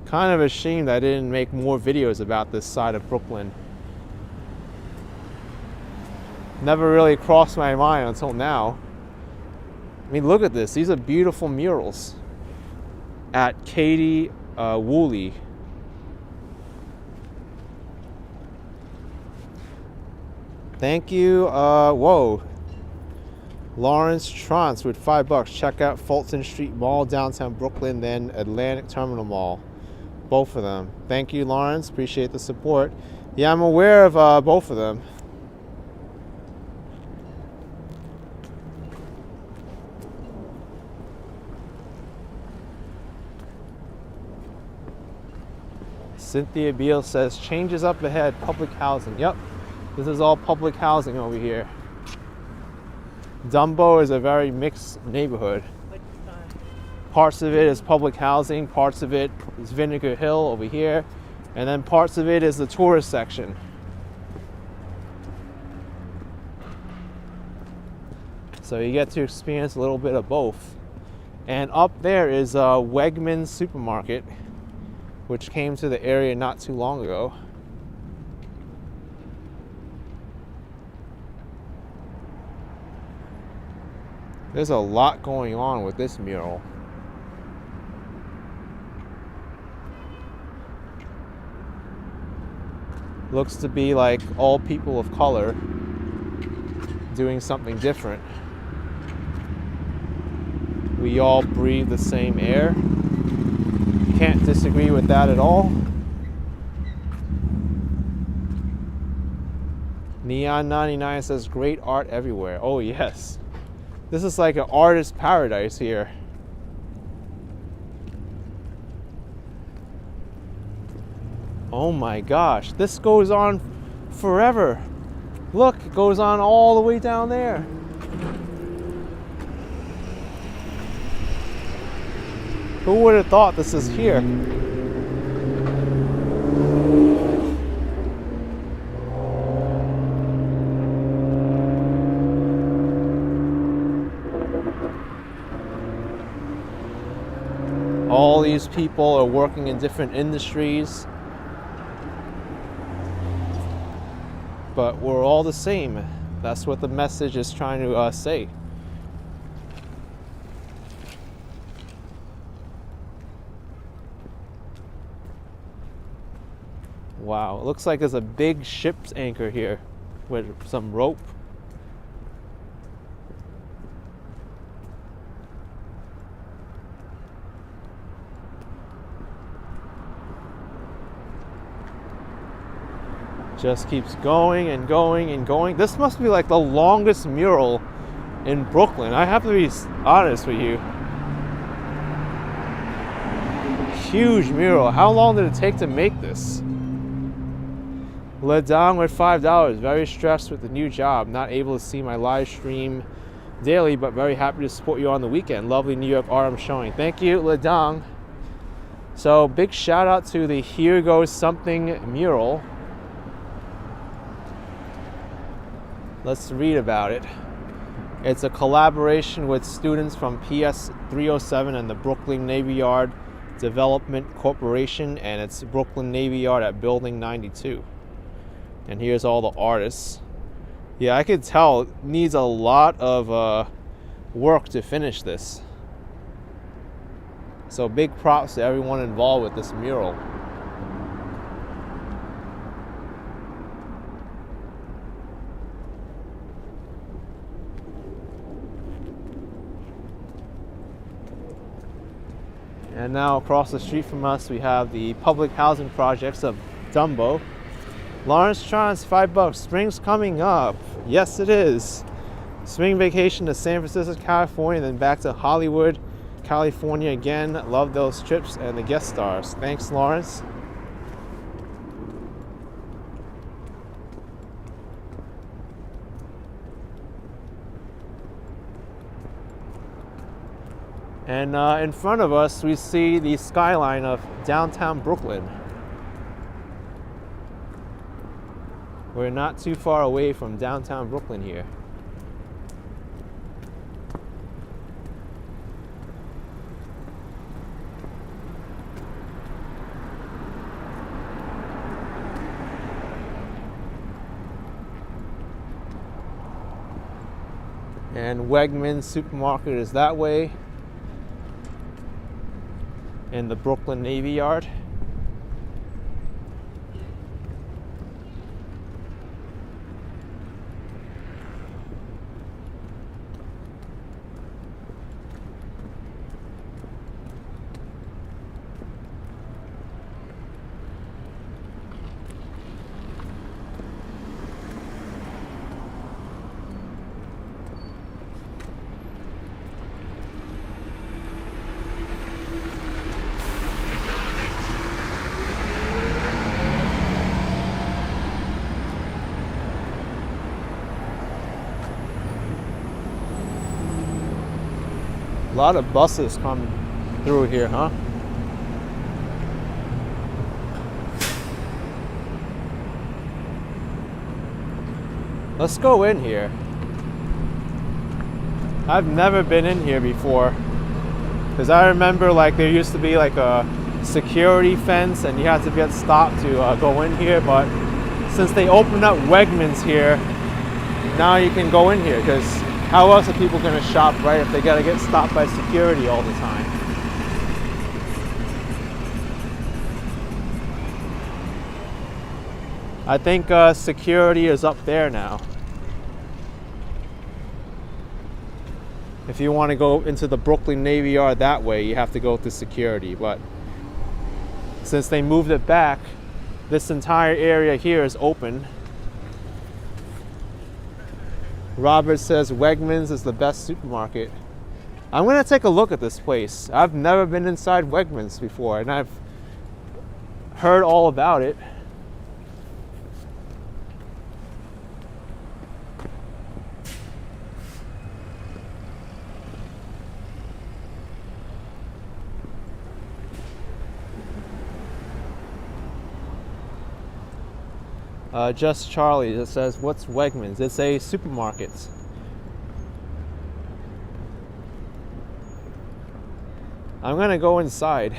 Kind of a shame that I didn't make more videos about this side of Brooklyn. Never really crossed my mind until now. I mean, look at this. These are beautiful murals at Katie Woolley. Thank you. Whoa. Lawrence Trance with $5. Check out Fulton Street Mall, downtown Brooklyn, then Atlantic Terminal Mall. Both of them. Thank you, Lawrence. Appreciate the support. Yeah, I'm aware of both of them. Cynthia Beale says changes up ahead. Public housing. Yep. This is all public housing over here. Dumbo is a very mixed neighborhood. Parts of it is public housing, parts of it is Vinegar Hill over here, and then parts of it is the tourist section. So you get to experience a little bit of both. And up there is a Wegmans supermarket, which came to the area not too long ago. There's a lot going on with this mural. Looks to be like all people of color doing something different. We all breathe the same air. Can't disagree with that at all. Neon 99 says great art everywhere. Oh yes. This is like an artist paradise here. Oh my gosh, this goes on forever. Look, it goes on all the way down there. Who would have thought this is here? All these people are working in different industries, but we're all the same. That's what the message is trying to say. Wow, it looks like there's a big ship's anchor here with some rope. Just keeps going and going and going. This must be like the longest mural in Brooklyn. I have to be honest with you. Huge mural. How long did it take to make this? Ledong with $5. Very stressed with the new job. Not able to see my live stream daily, but very happy to support you on the weekend. Lovely New York art I'm showing. Thank you, Ledong. So big shout out to the Here Goes Something mural. Let's read about it. It's a collaboration with students from PS 307 and the Brooklyn Navy Yard Development Corporation, and it's Brooklyn Navy Yard at Building 92. And here's all the artists. Yeah, I could tell it needs a lot of work to finish this. So big props to everyone involved with this mural. And now across the street from us, we have the public housing projects of DUMBO. Lawrence Trans, $5. Spring's coming up. Yes, it is. Spring vacation to San Francisco, California, then back to Hollywood, California again. Love those trips and the guest stars. Thanks, Lawrence. And in front of us, we see the skyline of downtown Brooklyn. We're not too far away from downtown Brooklyn here. And Wegmans supermarket is that way. In the Brooklyn Navy Yard. A lot of buses come through here, huh? Let's go in here. I've never been in here before, because I remember like there used to be like a security fence and you had to get stopped to go in here, but since they opened up Wegmans here, now you can go in here, because how else are people going to shop, right, if they got to get stopped by security all the time? I think security is up there now. If you want to go into the Brooklyn Navy Yard that way, you have to go through security. But since they moved it back, this entire area here is open. Robert says Wegmans is the best supermarket. I'm gonna take a look at this place. I've never been inside Wegmans before, and I've heard all about it. Just Charlie that says, what's Wegmans? It's a supermarket. I'm gonna go inside.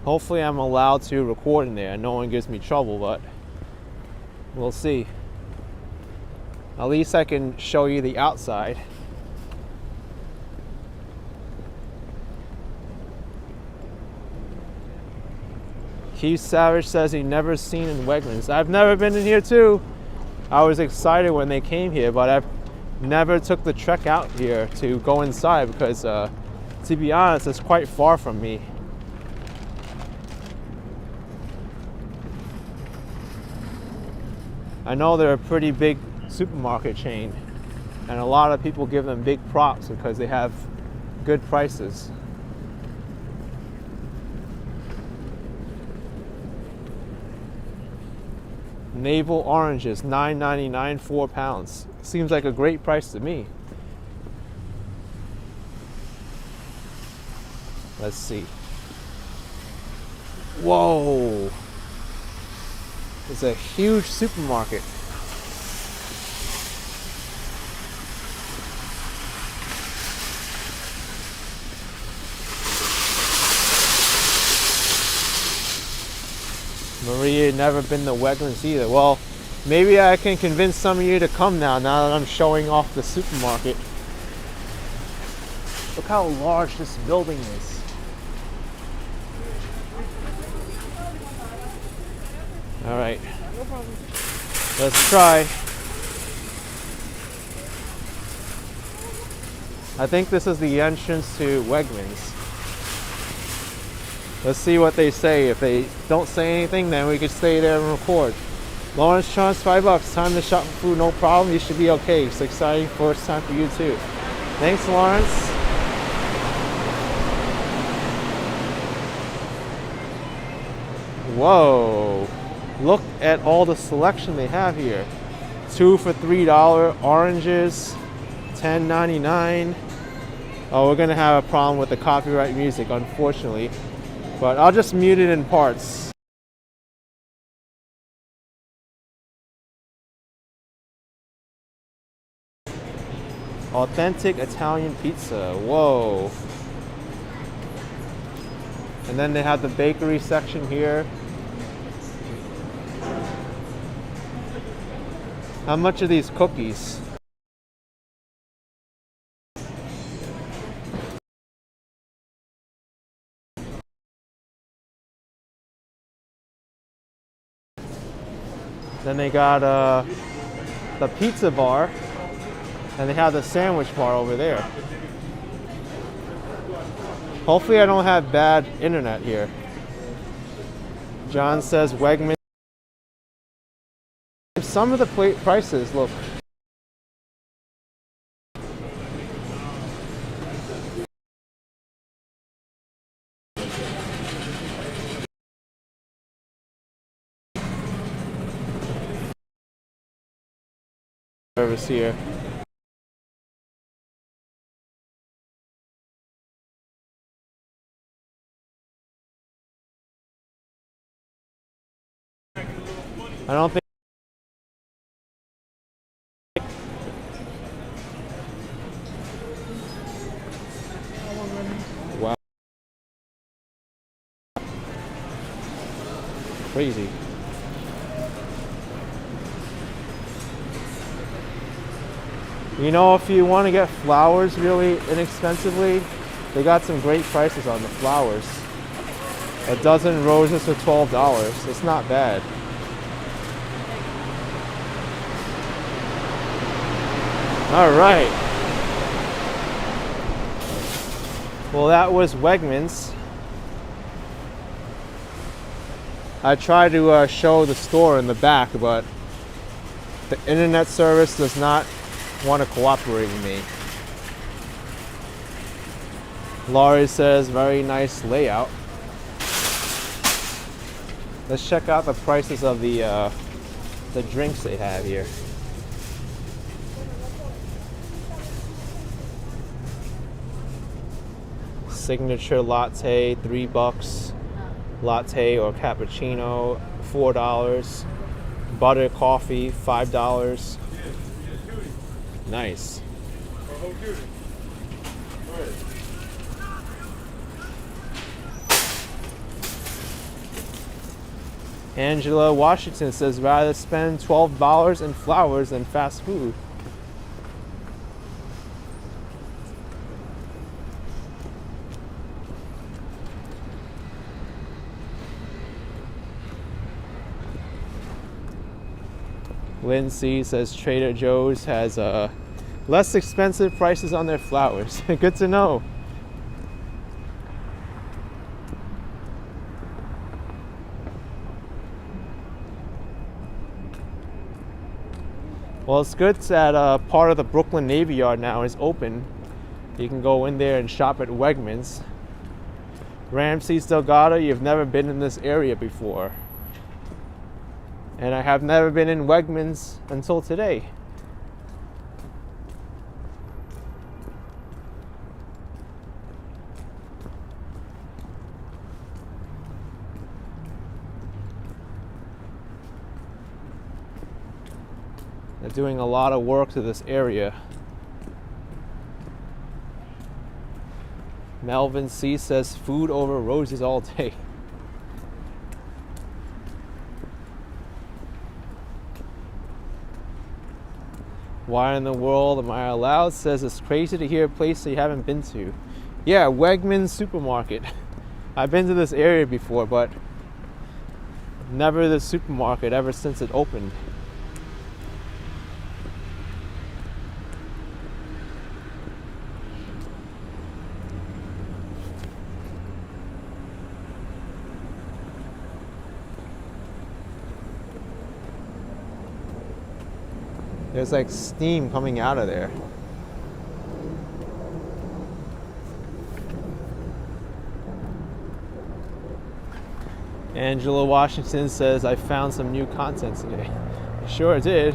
Hopefully I'm allowed to record in there. No one gives me trouble, but we'll see. At least I can show you the outside. Keith Savage says he never seen in Wegmans. I've never been in here too. I was excited when they came here, but I've never took the trek out here to go inside because, to be honest, it's quite far from me. I know they're a pretty big supermarket chain, and a lot of people give them big props because they have good prices. Navel oranges, $9.99, 4 pounds. Seems like a great price to me. Let's see. Whoa! It's a huge supermarket. Maria never been to Wegmans either. Well, maybe I can convince some of you to come now that I'm showing off the supermarket. Look how large this building is. All right, let's try. I think this is the entrance to Wegmans. Let's see what they say. If they don't say anything, then we could stay there and record. Lawrence Chance, $5. Time to shop for food, no problem. You should be okay. It's exciting first time for you too. Thanks, Lawrence. Whoa. Look at all the selection they have here. 2 for $3 oranges, $10.99. Oh, we're gonna have a problem with the copyright music, unfortunately. But I'll just mute it in parts. Authentic Italian pizza, whoa. And then they have the bakery section here. How much are these cookies? Then they got the pizza bar, and they have the sandwich bar over there. Hopefully I don't have bad internet here. John says Wegmans. Some of the prices look service here. I don't think wow. Crazy. You know, if you want to get flowers really inexpensively, they got some great prices on the flowers. A dozen roses for $12. It's not bad. All right. Well, that was Wegmans. I tried to show the store in the back, but the internet service does not want to cooperate with me. Laurie says, very nice layout. Let's check out the prices of the drinks they have here. Signature latte, $3. Latte or cappuccino, $4. Butter coffee, $5. Nice. Angela Washington says, rather spend $12 in flowers than fast food. Lindsay says Trader Joe's has less expensive prices on their flowers. Good to know. Well, it's good that part of the Brooklyn Navy Yard now is open. You can go in there and shop at Wegmans. Ramses Delgado, you've never been in this area before. And I have never been in Wegmans until today. They're doing a lot of work to this area. Melvin C says food over roses all day. Why in the world am I allowed? Says it's crazy to hear a place that you haven't been to. Yeah, Wegmans supermarket. I've been to this area before, but never the supermarket ever since it opened. There's like steam coming out of there. Angela Washington says, I found some new content today. I sure did.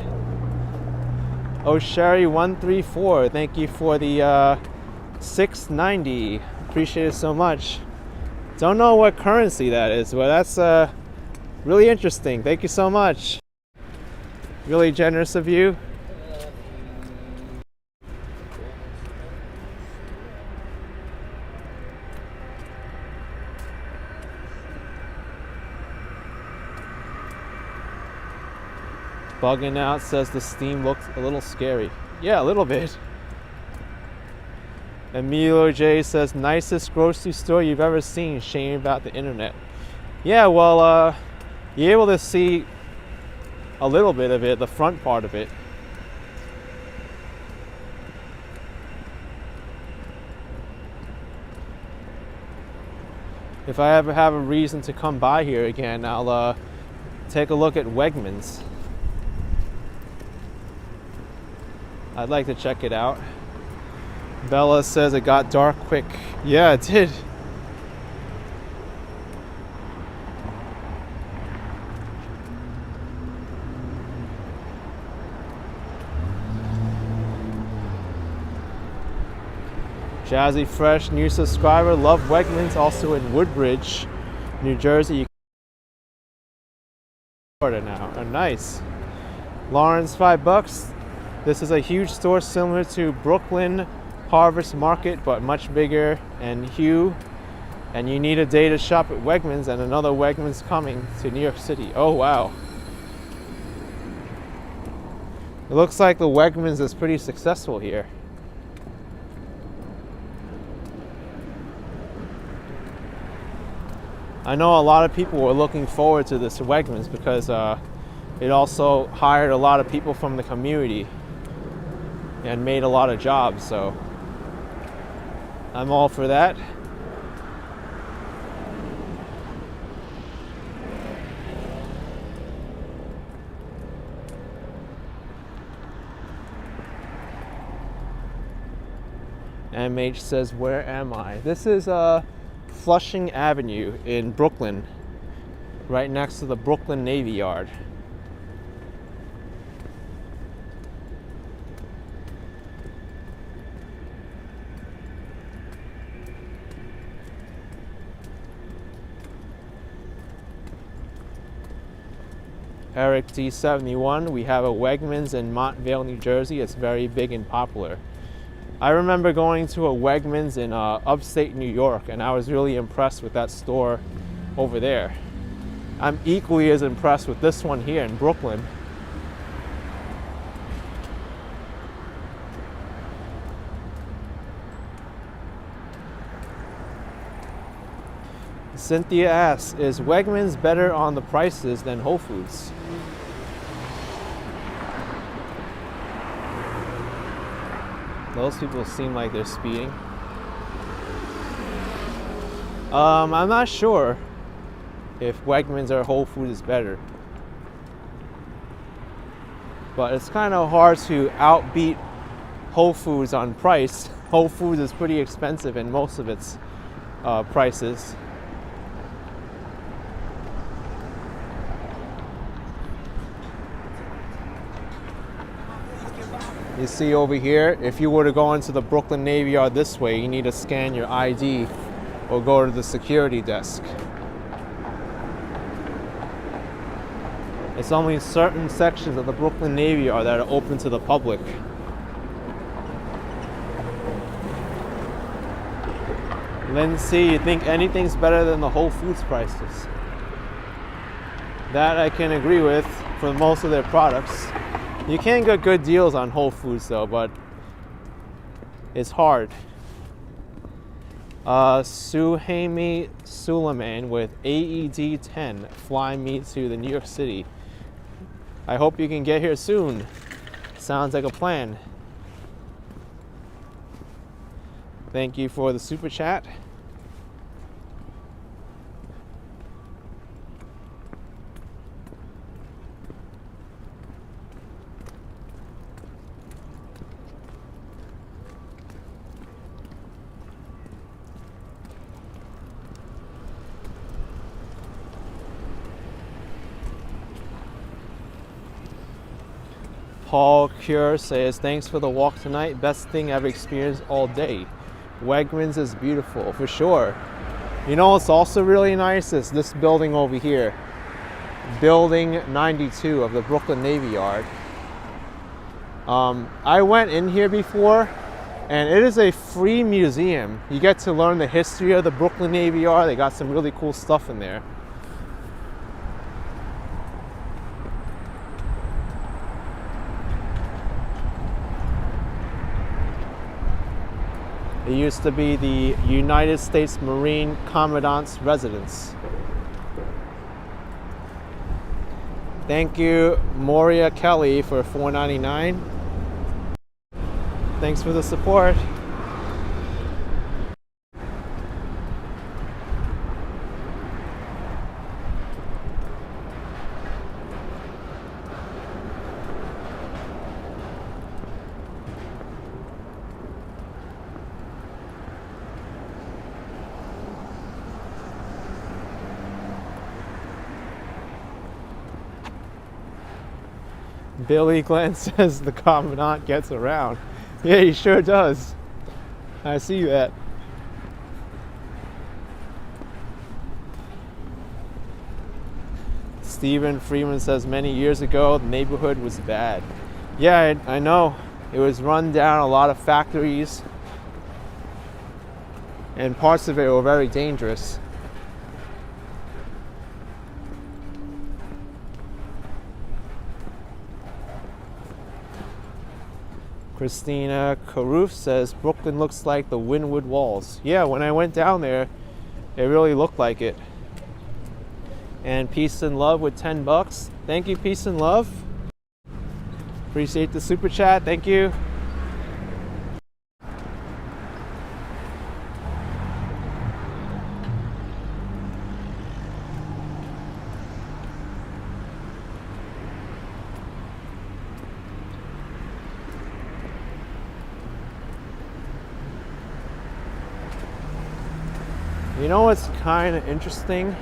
Oh, Sherry134, thank you for the $6.90. Appreciate it so much. Don't know what currency that is, but that's really interesting. Thank you so much. Really generous of you. Bugging out says the steam looks a little scary. Yeah, a little bit. Emilio J says nicest grocery store you've ever seen. Shame about the internet. Yeah, well, you're able to see a little bit of it, the front part of it. If I ever have a reason to come by here again, I'll take a look at Wegmans. I'd like to check it out. Bella says it got dark quick. Yeah, it did. Jazzy Fresh, new subscriber. Love Wegmans, also in Woodbridge, New Jersey. Florida now. Oh, nice. Lawrence, $5. This is a huge store similar to Brooklyn Harvest Market, but much bigger and huge. And you need a day to shop at Wegmans, and another Wegmans coming to New York City. Oh, wow. It looks like the Wegmans is pretty successful here. I know a lot of people were looking forward to this Wegmans because it also hired a lot of people from the community and made a lot of jobs, so I'm all for that. MH says, where am I? This is Flushing Avenue in Brooklyn, right next to the Brooklyn Navy Yard. Eric D71, we have a Wegmans in Montvale, New Jersey. It's very big and popular. I remember going to a Wegmans in upstate New York, and I was really impressed with that store over there. I'm equally as impressed with this one here in Brooklyn. Cynthia asks, is Wegmans better on the prices than Whole Foods? Those people seem like they're speeding. I'm not sure if Wegmans or Whole Foods is better. But it's kind of hard to outbeat Whole Foods on price. Whole Foods is pretty expensive in most of its prices. You see over here, if you were to go into the Brooklyn Navy Yard this way, you need to scan your ID or go to the security desk. It's only certain sections of the Brooklyn Navy Yard that are open to the public. Lindsay, you think anything's better than the Whole Foods prices? That I can agree with for most of their products. You can get good deals on Whole Foods though, but it's hard. Suhaimi Suleiman with AED 10, fly me to the New York City. I hope you can get here soon. Sounds like a plan. Thank you for the super chat. Paul Cure says, thanks for the walk tonight. Best thing I've experienced all day. Wegmans is beautiful, for sure. You know what's also really nice is this building over here. Building 92 of the Brooklyn Navy Yard. I went in here before, and it is a free museum. You get to learn the history of the Brooklyn Navy Yard. They got some really cool stuff in there. It used to be the United States Marine Commandant's residence. Thank you, Moria Kelly, for $4.99. Thanks for the support. Billy Glenn says the Commandant gets around. Yeah, he sure does. I see that. Stephen Freeman says many years ago the neighborhood was bad. Yeah, I know. It was run down, a lot of factories, and parts of it were very dangerous. Christina Caroof says Brooklyn looks like the Wynwood Walls. Yeah, when I went down there, it really looked like it. And Peace and Love with $10. Thank you, Peace and Love. Appreciate the super chat. Thank you. You know what's kind of interesting?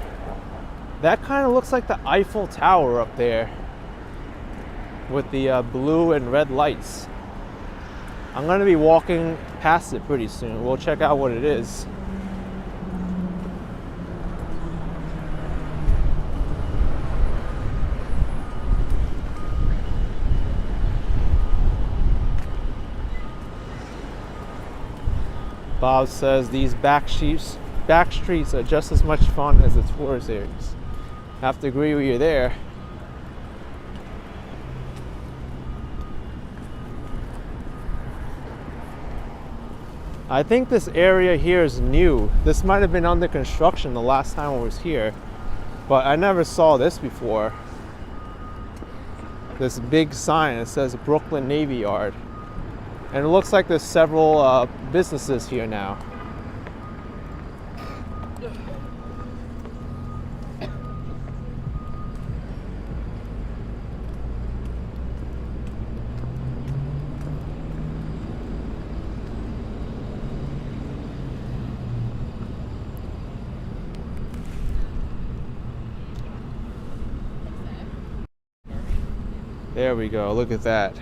That kind of looks like the Eiffel Tower up there with the blue and red lights. I'm gonna be walking past it pretty soon. We'll check out what it is. Bob says these back streets are just as much fun as the tourist areas. I have to agree with you there. I think this area here is new. This might have been under construction the last time I was here, but I never saw this before. This big sign that says Brooklyn Navy Yard. And it looks like there's several businesses here now. There we go, look at that.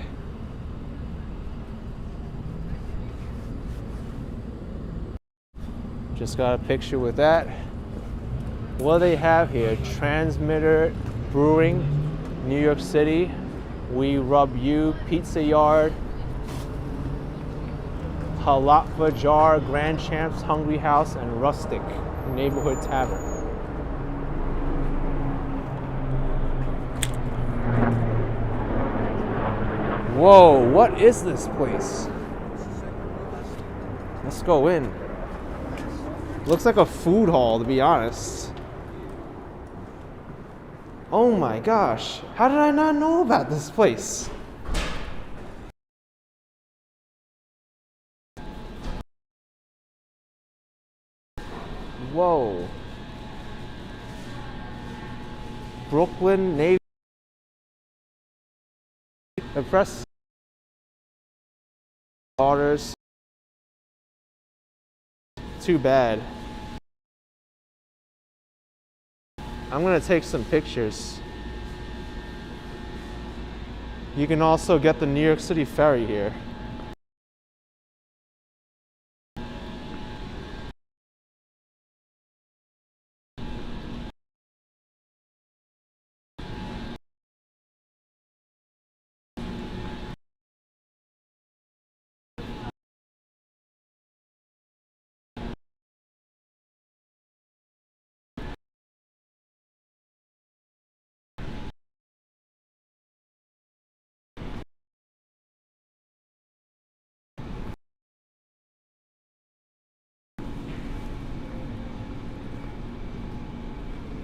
Just got a picture with that. What do they have here? Transmitter Brewing, New York City, We Rub You, Pizza Yard, Halakva Jar, Grand Champs, Hungry House, and Rustic Neighborhood Tavern. Whoa, what is this place? Let's go in. Looks like a food hall, to be honest. Oh my gosh, how did I not know about this place? Whoa. Brooklyn Navy. Impress orders. Too bad. I'm gonna take some pictures. You can also get the New York City ferry here.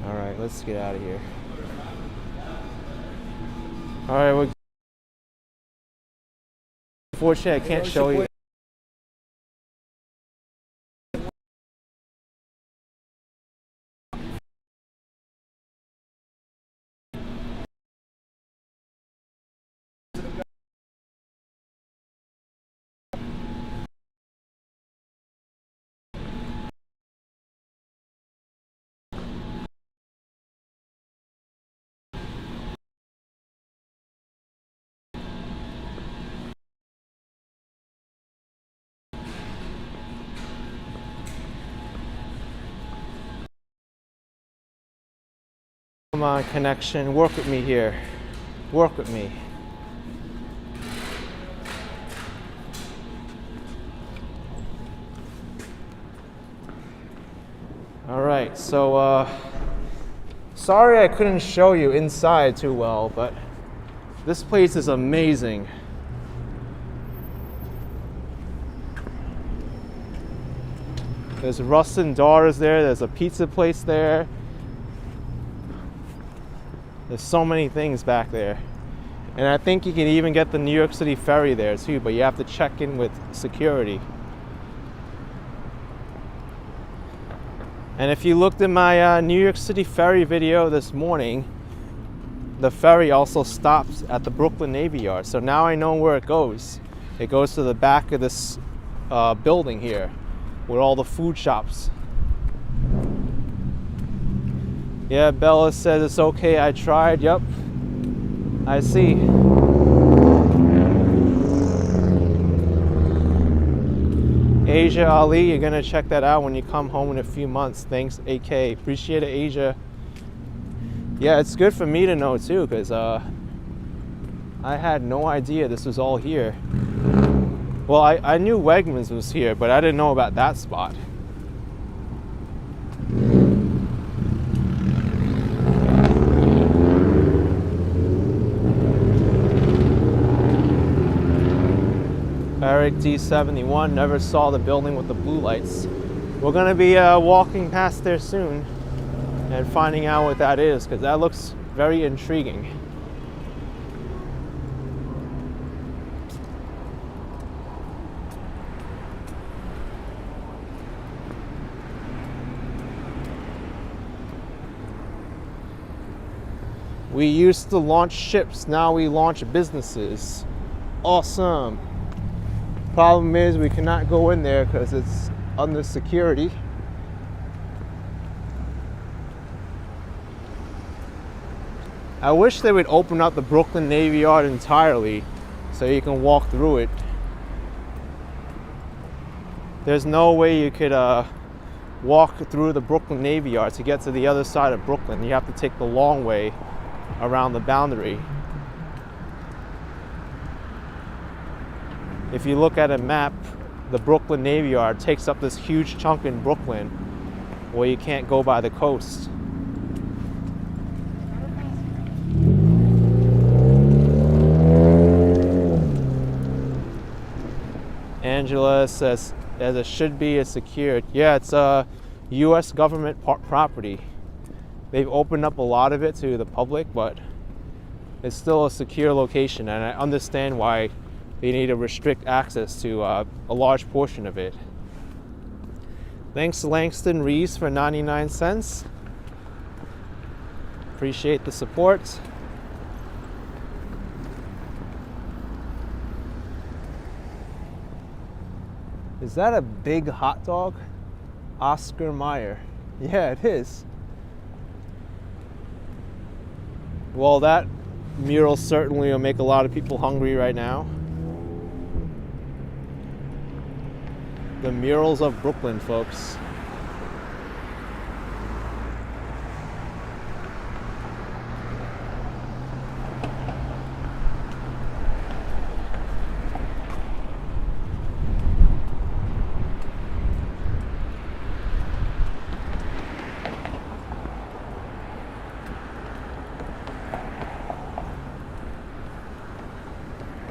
All right, let's get out of here. All right, well, unfortunately, I can't show you. Come on, connection, work with me here. Work with me. All right, so sorry I couldn't show you inside too well, but this place is amazing. There's Rustin Daughters there, there's a pizza place there. There's so many things back there. And I think you can even get the New York City ferry there too, but you have to check in with security. And if you looked at my New York City ferry video this morning, the ferry also stops at the Brooklyn Navy Yard. So now I know where it goes. It goes to the back of this building here, with all the food shops. Yeah, Bella says it's okay, I tried. Yep, I see. Asia Ali, you're gonna check that out when you come home in a few months. Thanks, AK. Appreciate it, Asia. Yeah, it's good for me to know too, because I had no idea this was all here. Well, I knew Wegmans was here, but I didn't know about that spot. Eric D71, never saw the building with the blue lights. We're gonna be walking past there soon and finding out what that is, because that looks very intriguing. We used to launch ships, now we launch businesses. Awesome. Problem is we cannot go in there because it's under security. I wish they would open up the Brooklyn Navy Yard entirely so you can walk through it. There's no way you could walk through the Brooklyn Navy Yard to get to the other side of Brooklyn. You have to take the long way around the boundary. If you look at a map, the Brooklyn Navy Yard takes up this huge chunk in Brooklyn where you can't go by the coast. Angela says, as it should be, it's secured. Yeah, it's a U.S. government property. They've opened up a lot of it to the public, but it's still a secure location, and I understand why they need to restrict access to a large portion of it. Thanks Langston Reese for 99 cents. Appreciate the support. Is that a big hot dog? Oscar Mayer. Yeah, it is. Well, that mural certainly will make a lot of people hungry right now. The murals of Brooklyn, folks.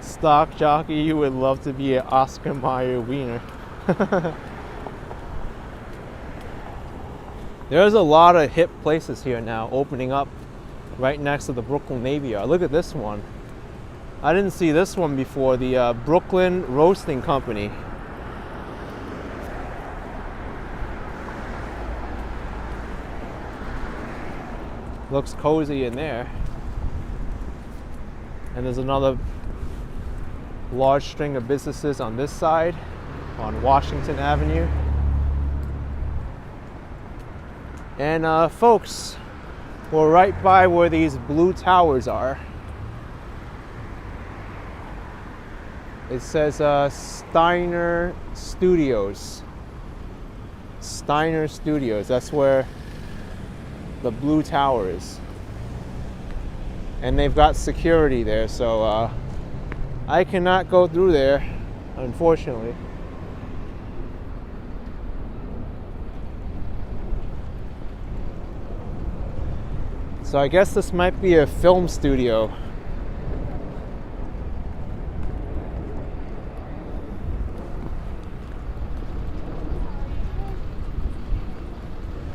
Stock jockey, you would love to be an Oscar Mayer wiener. There's a lot of hip places here now opening up right next to the Brooklyn Navy Yard. Look at this one. I didn't see this one before. The Brooklyn Roasting Company. Looks cozy in there. And there's another large string of businesses on this side, on Washington Avenue. And folks, we're right by where these blue towers are. It says Steiner Studios. Steiner Studios, that's where the blue tower is. And they've got security there, so I cannot go through there, unfortunately. So I guess this might be a film studio.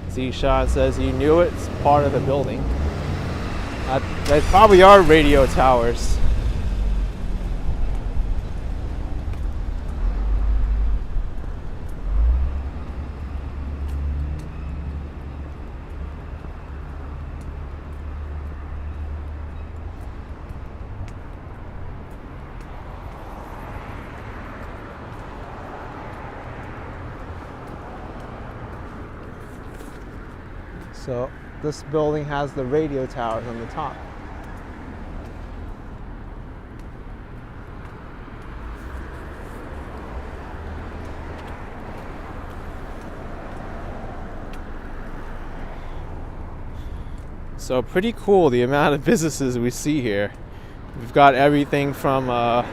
Zishan says you knew it, it's part of the building. They probably are radio towers. So this building has the radio towers on the top. So pretty cool the amount of businesses we see here. We've got everything from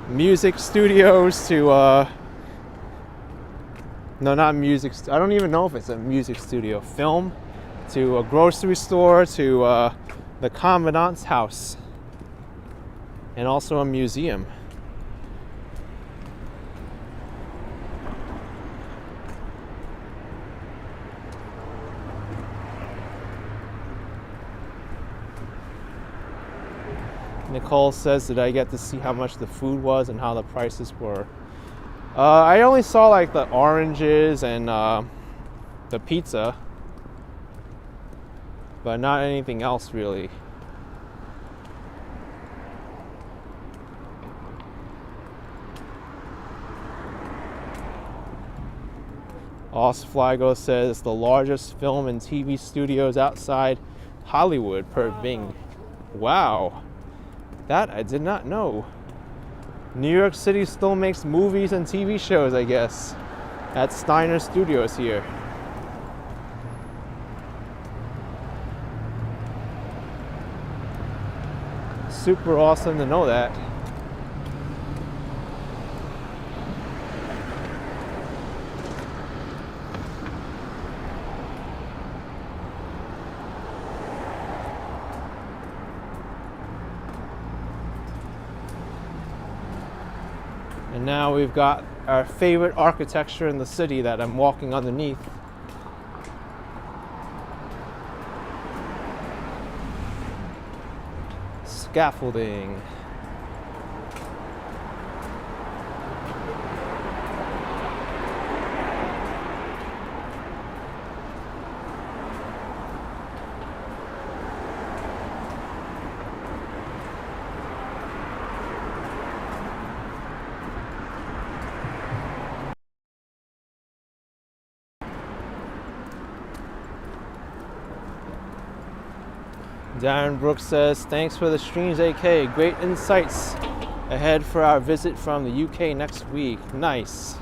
music studios to no, not music. I don't even know if it's a music studio. Film, to a grocery store, to the Commandant's house, and also a museum. Nicole says, did I get to see how much the food was and how the prices were? I only saw like the oranges and the pizza, but not anything else really. Osflago says the largest film and TV studios outside Hollywood per Bing. Wow. That I did not know. New York City still makes movies and TV shows, I guess, at Steiner Studios here. Super awesome to know that. And now we've got our favorite architecture in the city that I'm walking underneath. Scaffolding. Darren Brooks says, thanks for the streams, AK. Great insights ahead for our visit from the UK next week. Nice.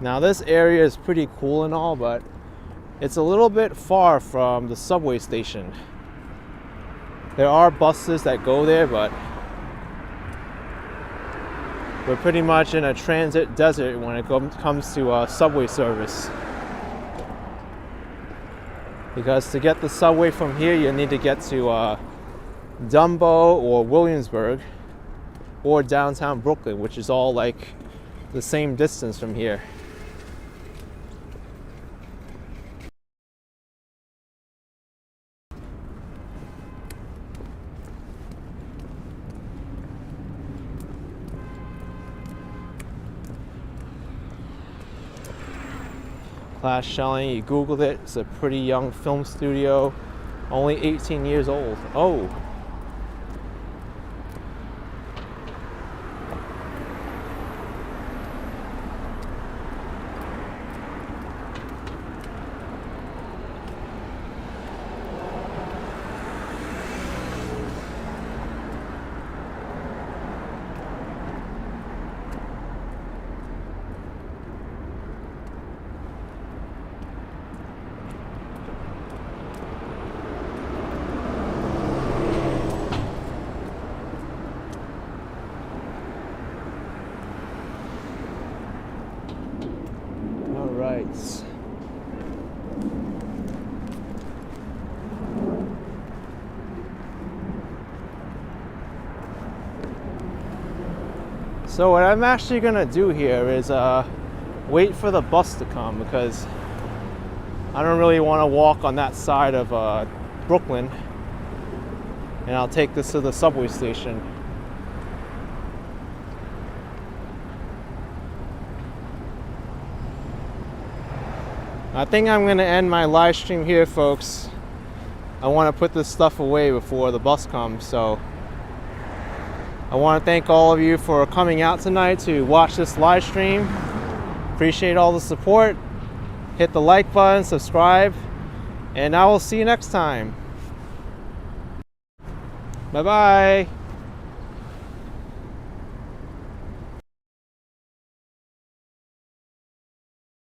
Now this area is pretty cool and all, but it's a little bit far from the subway station. There are buses that go there, but we're pretty much in a transit desert when it comes to subway service. Because to get the subway from here, you need to get to DUMBO or Williamsburg or downtown Brooklyn, which is all like the same distance from here. Class Shelling, you Googled it, it's a pretty young film studio, only 18 years old. Oh. So what I'm actually gonna do here is wait for the bus to come, because I don't really want to walk on that side of Brooklyn, and I'll take this to the subway station. I think I'm gonna end my live stream here, folks. I want to put this stuff away before the bus comes, so I want to thank all of you for coming out tonight to watch this live stream. Appreciate all the support. Hit the like button, subscribe, and I will see you next time. Bye-bye.